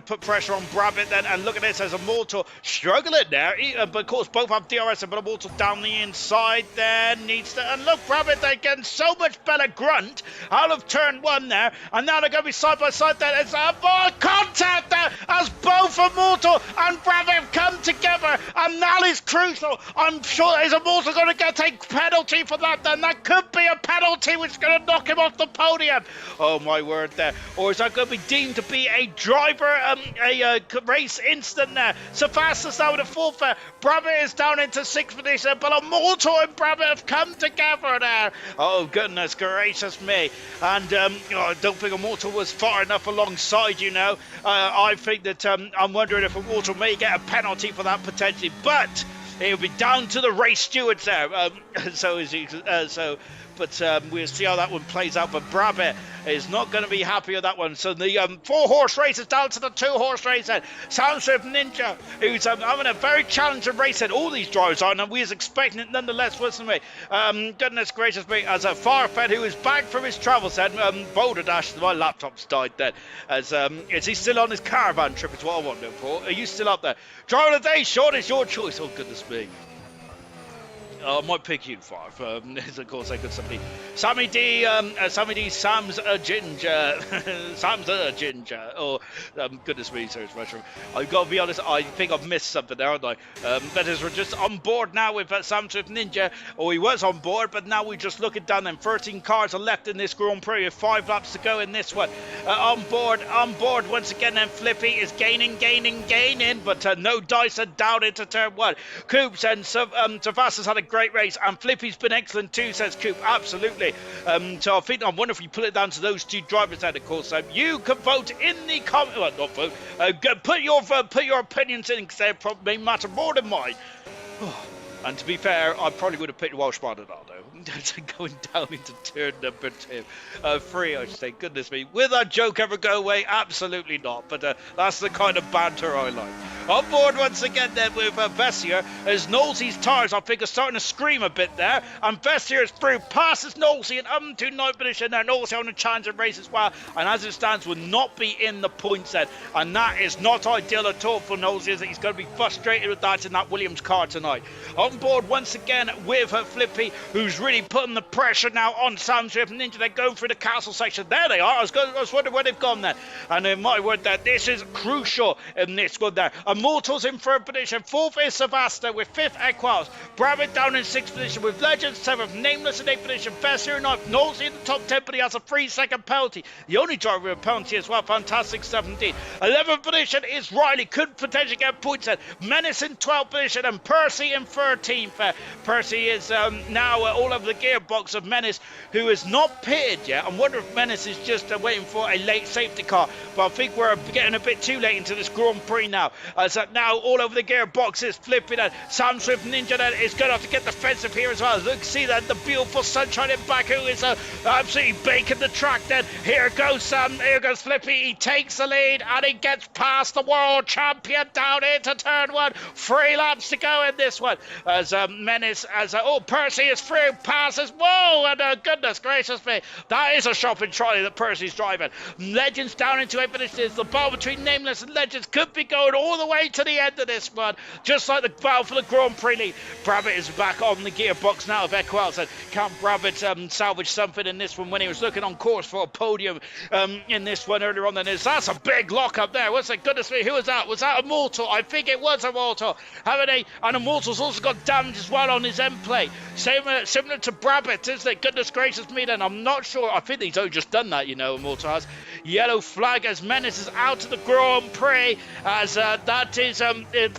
put pressure on Brabham then, and look at this, as Immortal struggling there, but of course both have DRS, but Immortal down the inside there needs to, and look, Brabham, they're getting so much better grunt out of turn 1 there, and now they're going to be side by side there. It's a ball contact there as both Immortal and Brabham come together, and that is crucial. I'm sure is Immortal going to get a penalty for that then? That could be a penalty which is going to knock him off the podium. Oh my word there. Or is that going to be deemed to be a driver, a race incident there? Savastis now with a forfeit. Brabham is down into 6th position, but Immortal and Brabham have come together there. Oh goodness gracious me. And I don't think Immortal was far enough alongside, you know. I think that I'm wondering if Immortal may get a penalty for that potentially, but it'll be down to the race stewards there. But we'll see how that one plays out. But Brabham is not going to be happy with that one. So the 4-horse race is down to the 2-horse race then. Soundswift Ninja, who's having a very challenging race then. All these drivers are, and we was expecting it nonetheless, wasn't we? Goodness gracious me, as a Farfed who is back from his travels then, Boulder Dash, my laptop's died then. Is he still on his caravan trip is what I want to know for. Are you still up there? Driver of the day, Sean, it's your choice. Oh goodness me. I might pick you, Farf. Of course, I could somebody. Sammy D, Sam's a ginger. Sam's a ginger. Oh, goodness me, serious mushroom. I've got to be honest, I think I've missed something there, haven't I? That is, we're just on board now with Sam Swift Ninja. Oh, he was on board, but now we're just looking down then. 13 cars are left in this Grand Prix with 5 laps to go in this one. On board once again, then Flippy is gaining, but no Dyson down into turn 1. Coops and Savas has had a great race, and Flippy's been excellent too, says Coop. Absolutely. So I wonder if you put it down to those 2 drivers then, of course. You can vote in the comment, well, not vote, put your opinions in, because they probably matter more than mine. And to be fair, I probably would have picked Welsh Maldonado going down into turn number 3, I should say. Goodness me. Will that joke ever go away? Absolutely not. But that's the kind of banter I like. On board once again then with Vessier, as Knowlesy's tires, I think, are starting to scream a bit there. And Vessier is through, passes Knowlesy and to 9th position there. Knowlesy on a challenging race as well. And as it stands, will not be in the points then. And that is not ideal at all for Knowlesy, as he's going to be frustrated with that in that Williams car tonight. On board once again with Flippy, who's really putting the pressure now on Sam Swift and Ninja. They're going through the castle section. There they are. I was wondering where they've gone there. And my word, that this is crucial in this one there. Immortals in 3rd position. 4th is Savasta with 5th Equals. Brabham down in 6th position with Legends 7th. Nameless in 8th position. Vessier in 9th. Knowlesy in the top 10, but he has a 3-second penalty. The only driver with a penalty as well. Fantastic stuff indeed. 11th position is Riley. Could potentially get points then. Menace in 12th position and Percy in 3rd. 13th. Percy is now all over the gearbox of Menace, who is not pitted yet. I wonder if Menace is just waiting for a late safety car, but I think we're getting a bit too late into this Grand Prix now. So now all over the gearbox is flipping, and Sam Swift Ninja then is going to have to get defensive here as well. Look, see that the beautiful sunshine in Baku is absolutely baking the track. Then here goes Flippy. He takes the lead and he gets past the world champion down into turn one. 3 laps to go in this one as Menace Percy is through, passes. Whoa, and goodness gracious me, that is a shopping trolley that Percy's driving. Legends down into 8 finishes. The battle between Nameless and Legends could be going all the way to the end of this one, just like the battle for the Grand Prix lead. Brabbitt is back on the gearbox now of Equals, and can Brabbitt salvage something in this one when he was looking on course for a podium in this one earlier on than this? That's a big lock up there. What's the goodness me? Who was that? Was that Immortal? I think it was Immortal. And Immortal's also got damage as well on his end plate. Similar to Brabbitt, isn't it? Goodness gracious me then. I'm not sure. I think he's only just done that, Immortal has. Yellow flag as Menace is out of the Grand Prix, as that is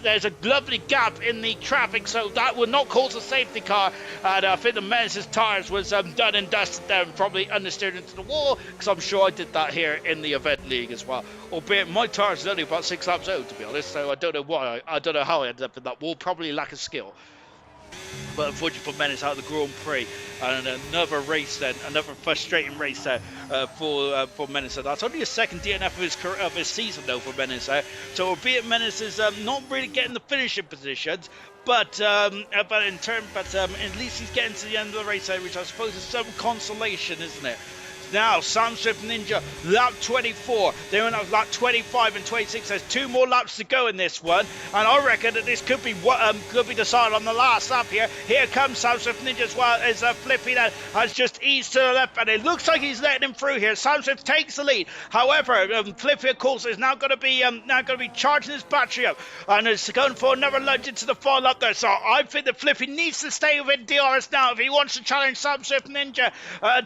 there's a lovely gap in the traffic, so that will not cause a safety car. And I think the Menace's tyres was done and dusted there and probably understeered into the wall, because I'm sure I did that here in the event league as well. Albeit my tyres is only about 6 laps old, to be honest, so I don't know why. I don't know how I ended up in that wall. Probably lack of skill. But unfortunately for Menace out of the Grand Prix, and another race then, another frustrating race there for Menace. That's only a second DNF of his season though for Menace. So albeit Menace is not really getting the finishing positions, but at least he's getting to the end of the race there, which I suppose is some consolation, isn't it? Now, Sam Swift Ninja, lap 24. They're in lap 25 and 26. There's 2 more laps to go in this one. And I reckon that this could be decided on the last lap here. Here comes Sam Swift Ninja as well as Flippy that has just eased to the left. And it looks like he's letting him through here. Sam Swift takes the lead. However, Flippy, of course, is now going to be charging his battery up. And is going for another lunge into the final lap there. So I think that Flippy needs to stay within DRS now if he wants to challenge Sam Swift Ninja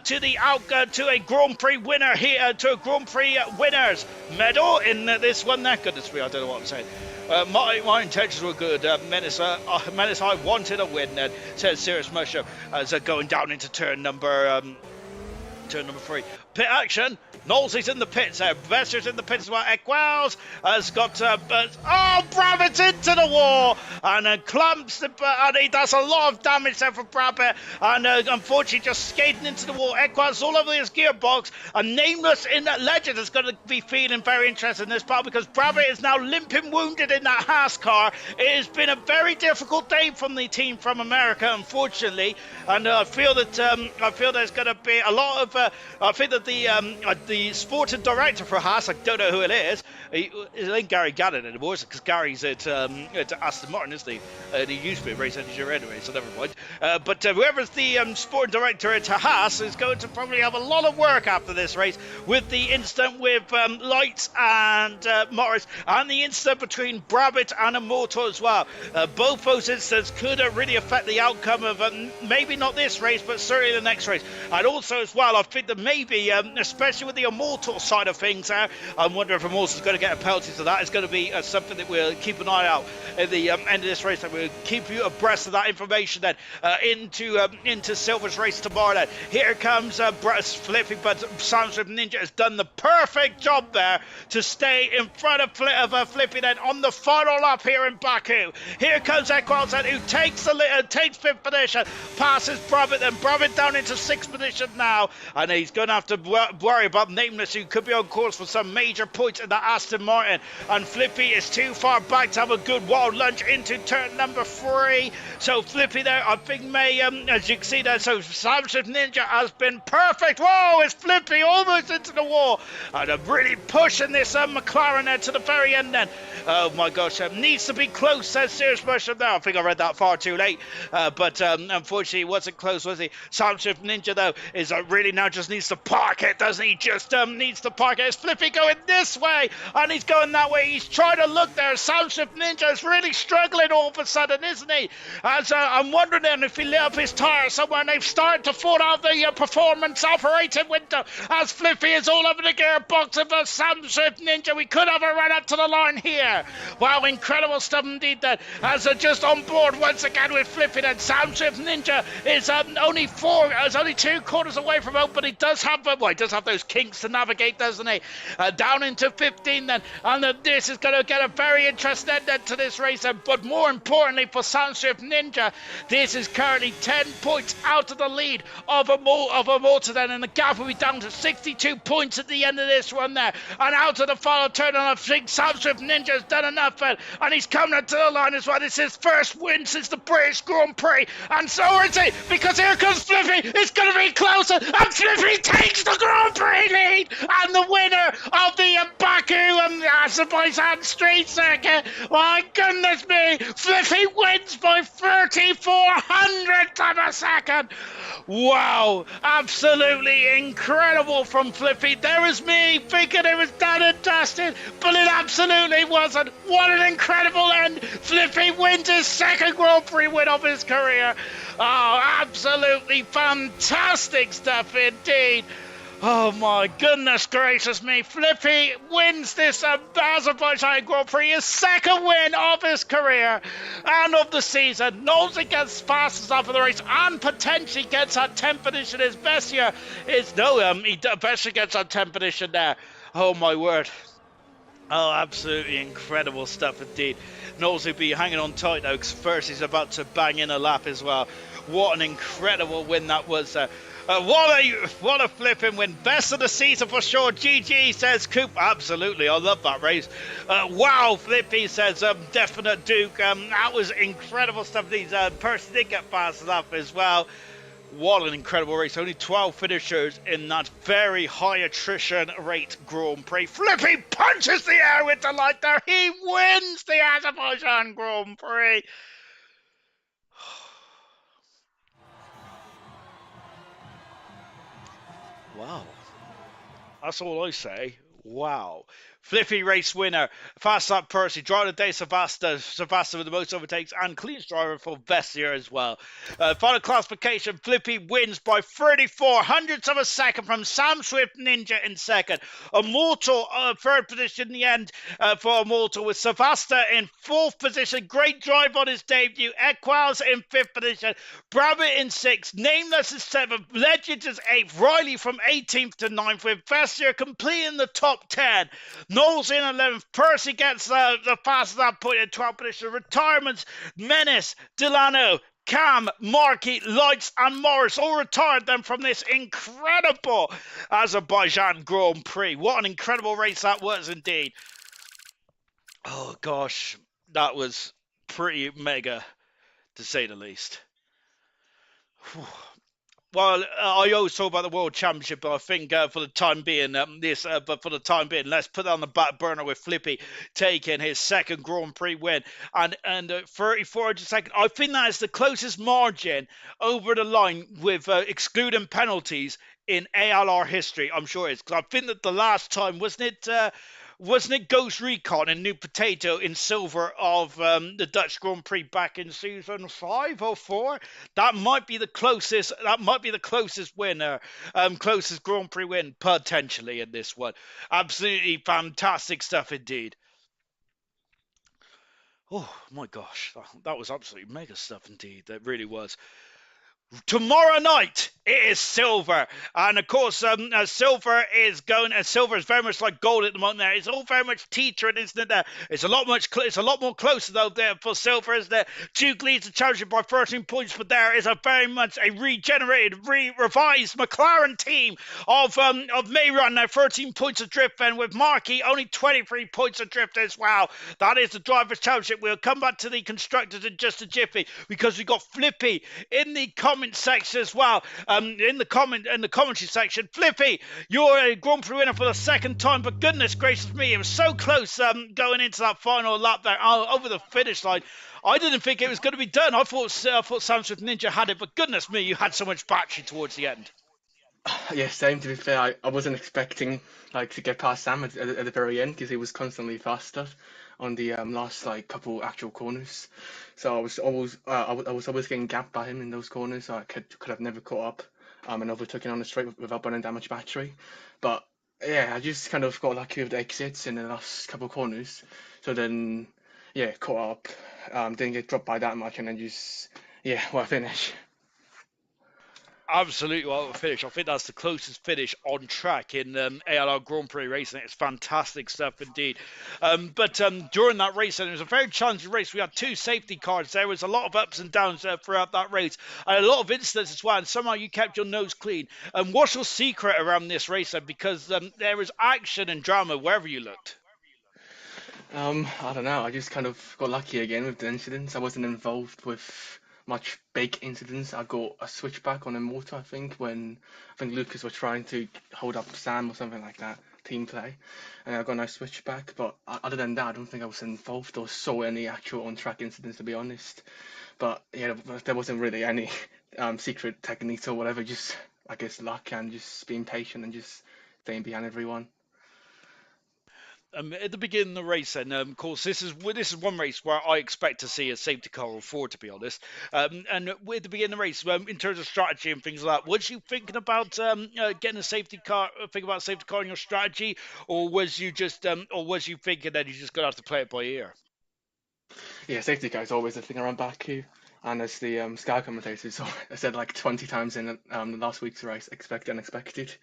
to a Grand Prix winner here, to a Grand Prix winners medal in this one. Goodness me, I don't know what I'm saying. My intentions were good. Menace, I wanted a win, then, says Sirius Musho, as going down into turn number 3. Pit action. Knowles is in the pits there. Besser's in the pits as well. Equals has got Brabbitt into the wall and clamps and he does a lot of damage there for Brabbitt, and unfortunately just skating into the wall. Equals all over his gearbox, and Nameless in that Legend is going to be feeling very interested in this part, because Brabbitt is now limping wounded in that Haas car. It has been a very difficult day from the team from America, unfortunately, and I feel there's going to be a lot of I think that the sporting director for Haas, I don't know who it is. It ain't Gary Gannon anymore, because Gary's at Aston Martin, isn't he? He used to be a race engineer anyway, so never mind. But whoever's the sporting director at Haas is going to probably have a lot of work after this race, with the incident with Lights and Morris, and the incident between Brabbitt and Immortal as well. Both those incidents could really affect the outcome of maybe not this race, but certainly the next race. And also as well, I think that maybe, especially with the Immortal side of things, I wonder if Immortal's going to get a penalty to that. It's going to be something that we'll keep an eye out at the end of this race, and we'll keep you abreast of that information then into Silver's race tomorrow then. Here comes Flippy, but Sam Swift Ninja has done the perfect job there to stay in front of Flippy then on the final lap here in Baku. Here comes Equals then, who takes 5th position, passes Brabbitt, then Brabbitt down into 6th position now, and he's going to have to worry about Nameless, who could be on course for some major points in the Aston Martin. And Flippy is too far back to have a good wild lunge into turn number 3. So Flippy there, I think, may, as you can see there, so Sam Swift Ninja has been perfect. Whoa, it's Flippy almost into the wall. And I'm really pushing this McLaren there to the very end then. Oh my gosh, needs to be close, says Sirius Mushroom there. I think I read that far too late. But unfortunately, he wasn't close, was he? Sam Swift Ninja, though, is really now just needs to park it, doesn't he? Just needs to park it. It's Flippy going this way, and he's going that way. He's trying to look there. Sam Swift Ninja is really struggling all of a sudden, isn't he? As I'm wondering then if he lit up his tyre somewhere, and they've started to fall out the performance operating window, as Flippy is all over the gearbox of Sam Swift Ninja. We could have a run up to the line here. there. Wow, incredible stuff indeed then. As just on board once again with Flippy, and Soundswift Ninja is only 2 corners away from out, but he does have those kinks to navigate, doesn't he? Down into 15 then, and this is going to get a very interesting end to this race. But more importantly for Soundswift Ninja, this is currently 10 points out of the lead of a Malta then, and the gap will be down to 62 points at the end of this one there. And out of the final turn, and I think Soundswift Ninja's done enough, and he's coming to the line as well. It's his first win since the British Grand Prix, and so is it, because here comes Flippy. It's going to be closer, and Flippy takes the Grand Prix lead, and the winner of the Baku and Azerbaijan Street Circuit. My goodness me, Flippy wins by 3,400ths of a second. Wow, absolutely incredible from Flippy. There was me thinking it was done and dusted, but it absolutely wasn't. What an incredible end. Flippy wins his second Grand Prix win of his career. Oh, absolutely fantastic stuff indeed. Oh my goodness gracious me. Flippy wins this Azerbaijan Grand Prix, his second win of his career and of the season. Knows he gets fastest off of the race and potentially gets that 10th position. His best year is, he eventually gets that 10th position there. Oh my word. Oh, absolutely incredible stuff indeed. Knowles will be hanging on tight though, because first he's about to bang in a lap as well. What an incredible win that was. What a flipping win. Best of the season for sure. GG, says Coop. Absolutely, I love that race. Wow, Flippy, says definite Duke. That was incredible stuff. These person did get fast enough as well. What an incredible race. Only 12 finishers in that very high attrition rate Grand Prix. Flippy punches the air with delight there. He wins the Azerbaijan Grand Prix. Wow. That's all I say. Wow. Flippy race winner. Fast lap Percy. Driver of the day, Savasta with the most overtakes, and cleanest driver for Vessier as well. Final classification. Flippy wins by 3,400ths of a second from Sam Swift Ninja in second. Immortal third position in the end for Immortal, with Savasta in fourth position. Great drive on his debut. Equals in fifth position. Brabbit in sixth. Nameless in seventh. Legends is eighth. Riley from 18th to 9th, with Vessier completing the top 10. Knowles in 11th. Percy gets the fastest lap point in 12th position. Retirements, Menace, Delano, Cam, Markey, Lights, and Morris all retired them from this incredible Azerbaijan Grand Prix. What an incredible race that was indeed. Oh gosh, that was pretty mega, to say the least. Whew. Well, I always talk about the World Championship, but I think for the time being, let's put it on the back burner with Flippy taking his second Grand Prix win and 34 seconds. I think that is the closest margin over the line with excluding penalties in ALR history. I'm sure it is, because I think that the last time, wasn't it Ghost Recon and New Potato in silver of the Dutch Grand Prix back in season 5 or 4? That might be the closest. That might be the closest winner, closest Grand Prix win potentially in this one. Absolutely fantastic stuff indeed. Oh my gosh, that was absolutely mega stuff indeed. That really was. Tomorrow night it is silver, and of course silver is very much like gold at the moment. There, it's all very much teetering, isn't it? There, it's a lot more closer though there for silver, isn't it? Duke leads the championship by 13 points, but there is a very much a regenerated, revised McLaren team of Mayron now 13 points adrift, and with Markey only 23 points adrift as well. That is the drivers' championship. We'll come back to the constructors in just a jiffy, because we got Flippy in the comment section as well. In the commentary section, Flippy, you're a Grand Prix winner for the second time, but goodness gracious me, it was so close going into that final lap there over the finish line. I didn't think it was going to be done. I thought Sam Swift Ninja had it, but goodness me, you had so much battery towards the end. Yeah, same. To be fair, I wasn't expecting to get past Sam at the very end, because he was constantly faster on the last couple actual corners. So I was always getting gapped by him in those corners. So I could have never caught up and overtook him on the straight without burning that much battery. But yeah, I just kind of got lucky with the exits in the last couple of corners. So then, yeah, caught up. Didn't get dropped by that much, and then just yeah, well, finish. Absolutely well finish. I think that's the closest finish on track in ALR Grand Prix racing. It's fantastic stuff indeed. But during that race, and it was a very challenging race. We had two safety cars. There was a lot of ups and downs throughout that race, and a lot of incidents as well. And somehow you kept your nose clean. What's your secret around this race? Then? Because there was action and drama wherever you looked. I don't know. I just kind of got lucky again with the incidents. I wasn't involved with much big incidents. I got a switchback on a motor, I think, when I think Lucas was trying to hold up Sam or something like that, team play, and I got a nice switchback. But other than that, I don't think I was involved or saw any actual on-track incidents, to be honest. But yeah, there wasn't really any secret techniques or whatever. Just I guess luck and just being patient and just staying behind everyone. At the beginning of the race, then, of course, this is one race where I expect to see a safety car or four, to be honest. And at the beginning of the race, in terms of strategy and things like that, was you thinking about getting a safety car, thinking about a safety car in your strategy, or was you thinking that you just gonna have to play it by ear? Yeah, safety car is always a thing around Baku. And as the Sky commentators said like 20 times in the last week's race, expect the unexpected.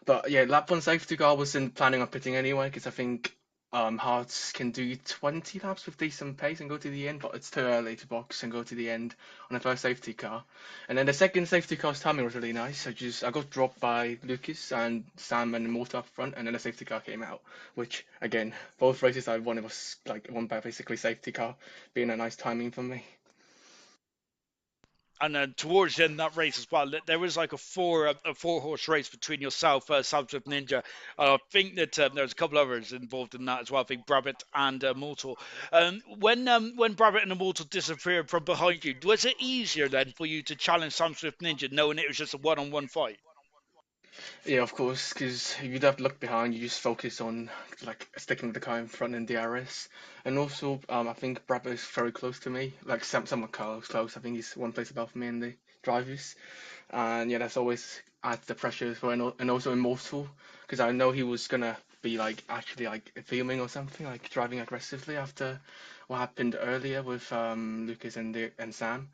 But yeah, lap one safety car wasn't planning on pitting anyway because I think Hearts can do 20 laps with decent pace and go to the end, but it's too early to box and go to the end on the first safety car. And then the second safety car's timing was really nice. I got dropped by Lucas and Sam and the motor up front, and then the safety car came out. Which again, both races I won, it was like won by basically safety car, being a nice timing for me. And then towards the end of that race as well, there was like a four horse race between yourself, Sam Swift Ninja. I think that there's a couple others involved in that as well. I think Brabbit and Mortal. When Brabbit and Mortal disappeared from behind you, was it easier then for you to challenge Sam Swift Ninja, knowing it was just a one-on-one fight? Yeah, of course, because if you don't look behind, you just focus on like sticking with the car in front and DRS. And also, I think Brabham is very close to me, like somewhat close. I think he's one place above me in the drivers. And yeah, that's always adds the pressure as well. And also Immortal, because I know he was gonna be like actually like filming or something, like driving aggressively after what happened earlier with Lucas and Sam.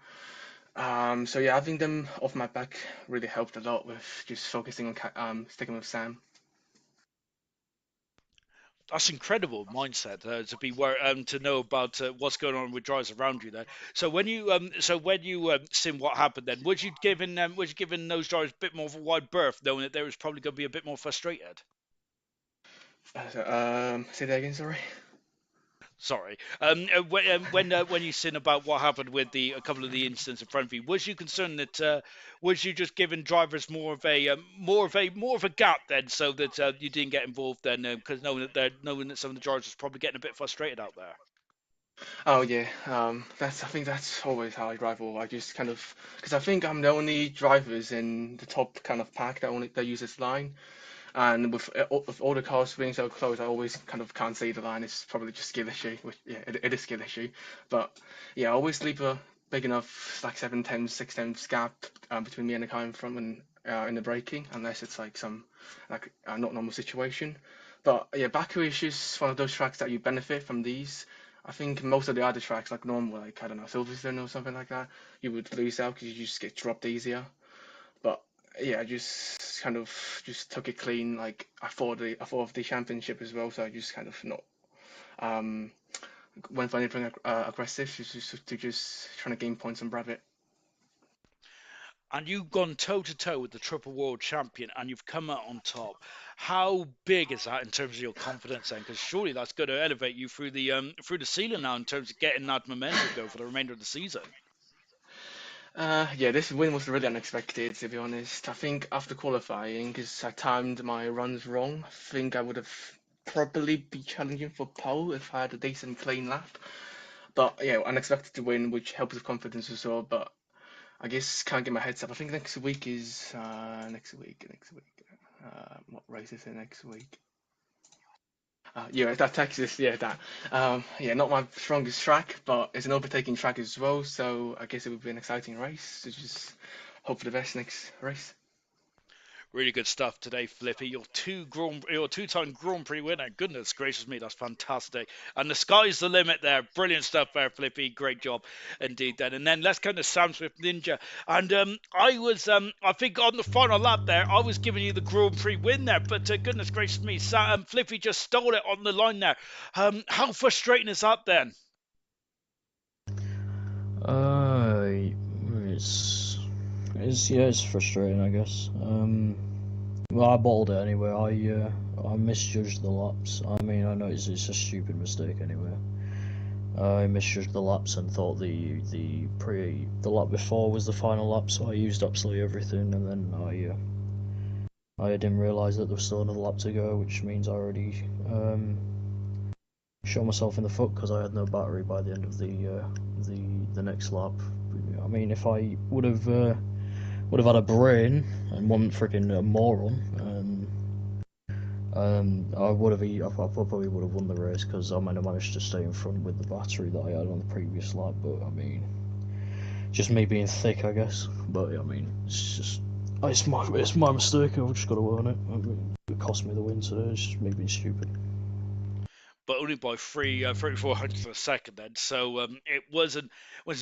So yeah, having them off my back really helped a lot with just focusing on sticking with Sam. That's incredible mindset to know about what's going on with drivers around you there. So when you seen what happened then, was you given those drivers a bit more of a wide berth, knowing that they was probably going to be a bit more frustrated? Say that again, sorry. Sorry. When you seen about what happened with the a couple of the incidents in front of you, was you concerned that was you just giving drivers more of a gap then, so that you didn't get involved then, because knowing that some of the drivers was probably getting a bit frustrated out there. Oh yeah, I think that's always how I drive. Or I just kind of because I think I'm the only drivers in the top kind of pack that use this line. And with all the cars being so close, I always kind of can't see the line. It's probably just skill issue, which yeah, it is skill issue. But yeah, I always leave a big enough like 7 tenths, 6 tenths gap between me and the car in front when in the braking, unless it's like some like not normal situation. But yeah, Baku is just one of those tracks that you benefit from these. I think most of the other tracks, like normal, like I don't know, Silverstone or something like that, you would lose out because you just get dropped easier. But yeah, I just kind of just took it clean. Like I thought of the championship as well, so I just kind of not um went for anything aggressive, just to just trying to gain points on Brabbit. And you've gone toe to toe with the triple world champion, and you've come out on top. How big is that in terms of your confidence then? Because surely that's going to elevate you through the ceiling now in terms of getting that momentum going for the remainder of the season. Yeah, this win was really unexpected, to be honest. I think after qualifying, because I timed my runs wrong, I think I would have probably be challenging for pole if I had a decent clean lap. But yeah, unexpected to win, which helps with confidence as well. But I guess can't get my heads up. I think next week is next week. What race is it next week? Yeah, that Texas, yeah, that. Yeah, not my strongest track, but it's an overtaking track as well, so I guess it would be an exciting race. So just hope for the best next race. Really good stuff today, Flippy. Your two-time Grand Prix winner. Goodness gracious me, that's fantastic. And the sky's the limit there. Brilliant stuff there, Flippy. Great job indeed. Then let's go to Sam Swift Ninja. And I think on the final lap there, I was giving you the Grand Prix win there, but goodness gracious me, Flippy just stole it on the line there. How frustrating is that then? Uh, it's yeah, it's frustrating, I guess. Well, I bottled it anyway. I misjudged the laps. I mean, I know it's a stupid mistake anyway. I misjudged the laps and thought the lap before was the final lap, so I used absolutely everything, and then I didn't realise that there was still another lap to go, which means I already shot myself in the foot because I had no battery by the end of the next lap. I mean, if I would have had a brain and wasn't freaking a moron, I probably would have won the race because I might have managed to stay in front with the battery that I had on the previous lap. But I mean, just me being thick, I guess. But I mean, it's my mistake. I've just got to own it. I mean, it cost me the win today. It's just me being stupid. But only by 34 hundredths of a second then. So it wasn't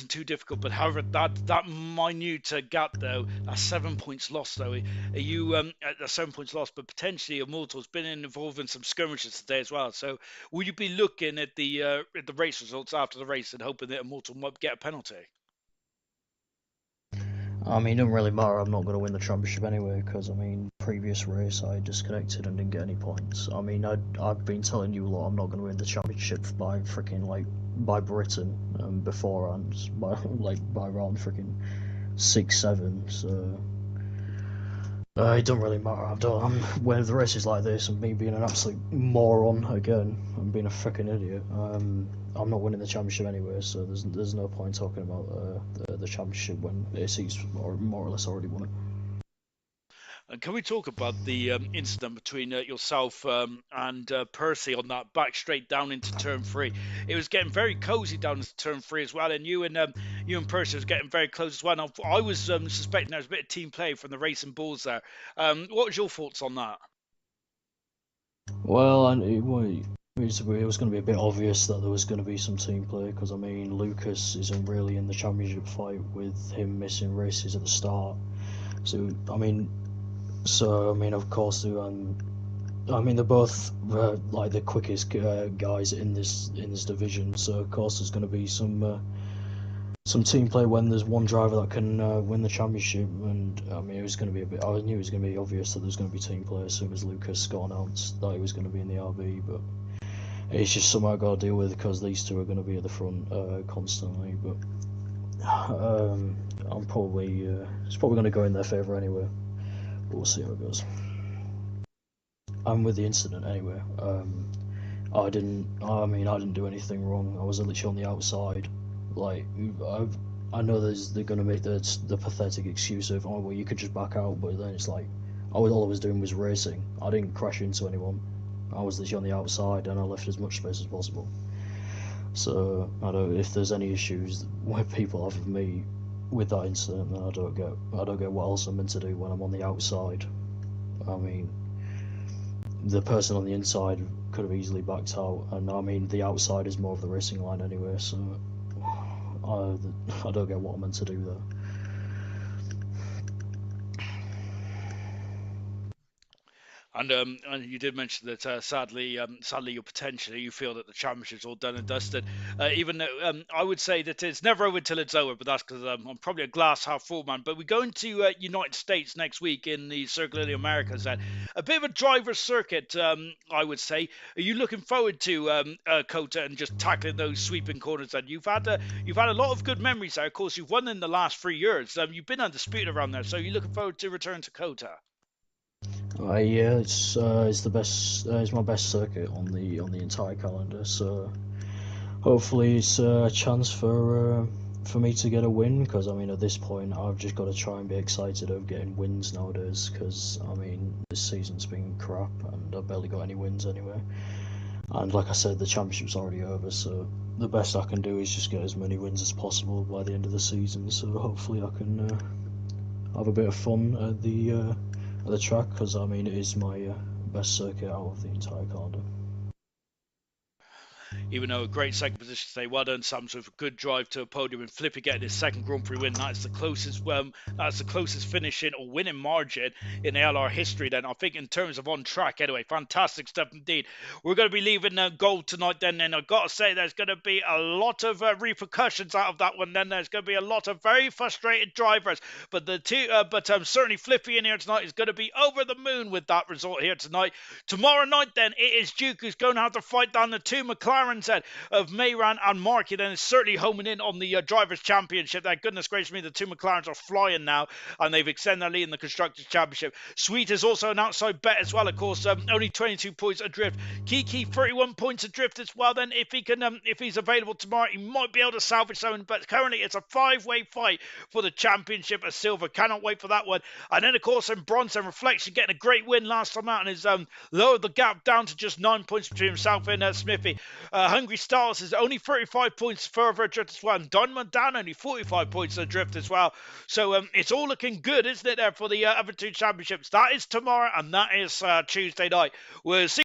too difficult. But however, that minute gap though, that 7 points lost though, are you at 7 points lost, but potentially Immortal's been involved in some skirmishes today as well. So will you be looking at the race results after the race and hoping that Immortal might get a penalty? I mean, it doesn't really matter. I'm not going to win the championship anyway because I mean, previous race I disconnected and didn't get any points. I mean, I've been telling you a lot. I'm not going to win the championship by freaking by Britain beforehand by around freaking 6-7. So it doesn't really matter. When the race is like this and me being an absolute moron again and being a freaking idiot, I'm not winning the championship anyway. So there's no point talking about the championship when AC's more or less already won it. And can we talk about the incident between yourself and Percy on that back straight down into turn three? It was getting very cosy down into turn three as well, and you and Percy was getting very close as well. Now, I was suspecting there was a bit of team play from the racing bulls there. What was your thoughts on that? Well, and it was going to be a bit obvious that there was going to be some team play because I mean Lucas isn't really in the championship fight with him missing races at the start. So I mean, of course, I mean they're both like the quickest guys in this division. So of course there's going to be some team play when there's one driver that can win the championship. And I mean it was going to be a bit. I knew it was going to be obvious that there was going to be team play as soon as Lucas got announced that he was going to be in the RB. But it's just something I got to deal with because these two are going to be at the front constantly. But I'm probably it's probably going to go in their favour anyway. But we'll see how it goes. And with the incident anyway, I didn't do anything wrong. I was literally on the outside. Like I know they're gonna make the pathetic excuse of oh well you could just back out, but then it's like all I was doing was racing. I didn't crash into anyone. I was literally on the outside and I left as much space as possible. So I don't if there's any issues where people have with me with that incident, then I don't get what else I'm meant to do when I'm on the outside. I mean, the person on the inside could have easily backed out, and I mean the outside is more of the racing line anyway. So I don't get what I'm meant to do there. And you did mention that sadly, you feel that the championship's all done and dusted. Even though I would say that it's never over until it's over, but that's because I'm probably a glass half full man. But we go into United States next week in the Circuit of the Americas, and a bit of a driver's circuit, I would say. Are you looking forward to Kota and just tackling those sweeping corners? And you've had a lot of good memories there. Of course, you've won in the last 3 years. You've been undisputed around there, so you're looking forward to return to Kota. Yeah, it's the best. It's my best circuit on the entire calendar. So hopefully it's a chance for me to get a win. Because I mean, at this point, I've just got to try and be excited of getting wins nowadays. Because I mean, this season's been crap, and I've barely got any wins anyway. And like I said, the championship's already over. So the best I can do is just get as many wins as possible by the end of the season. So hopefully I can have a bit of fun at the track, because I mean it is my best circuit out of the entire calendar. Even though a great second position today, well done, Sam, with a good drive to a podium and Flippy getting his second Grand Prix win. That's the closest finishing or winning margin in ALR history. Then I think in terms of on track, anyway, fantastic stuff indeed. We're going to be leaving gold tonight. Then, and I've got to say, there's going to be a lot of repercussions out of that one. Then there's going to be a lot of very frustrated drivers. But certainly Flippy in here tonight is going to be over the moon with that result here tonight. Tomorrow night, then it is Duke who's going to have to fight down the two McLarens of Mayran and Marky. Then it's certainly homing in on the Drivers' Championship. That goodness gracious me, the two McLarens are flying now, and they've extended their lead in the Constructors' Championship. Sweet is also an outside bet as well, of course. Only 22 points adrift. Kiki 31 points adrift as well. Then if he's available tomorrow, he might be able to salvage something. But currently it's a 5-way fight for the championship of silver. Cannot wait for that one. And then of course in bronze and Reflection getting a great win last time out and has lowered the gap down to just 9 points between himself and Smithy. Hungry Stars is only 35 points further adrift as well, and Diamond down only 45 points adrift as well. So it's all looking good, isn't it, there for the other two championships? That is tomorrow, and that is Tuesday night. We'll see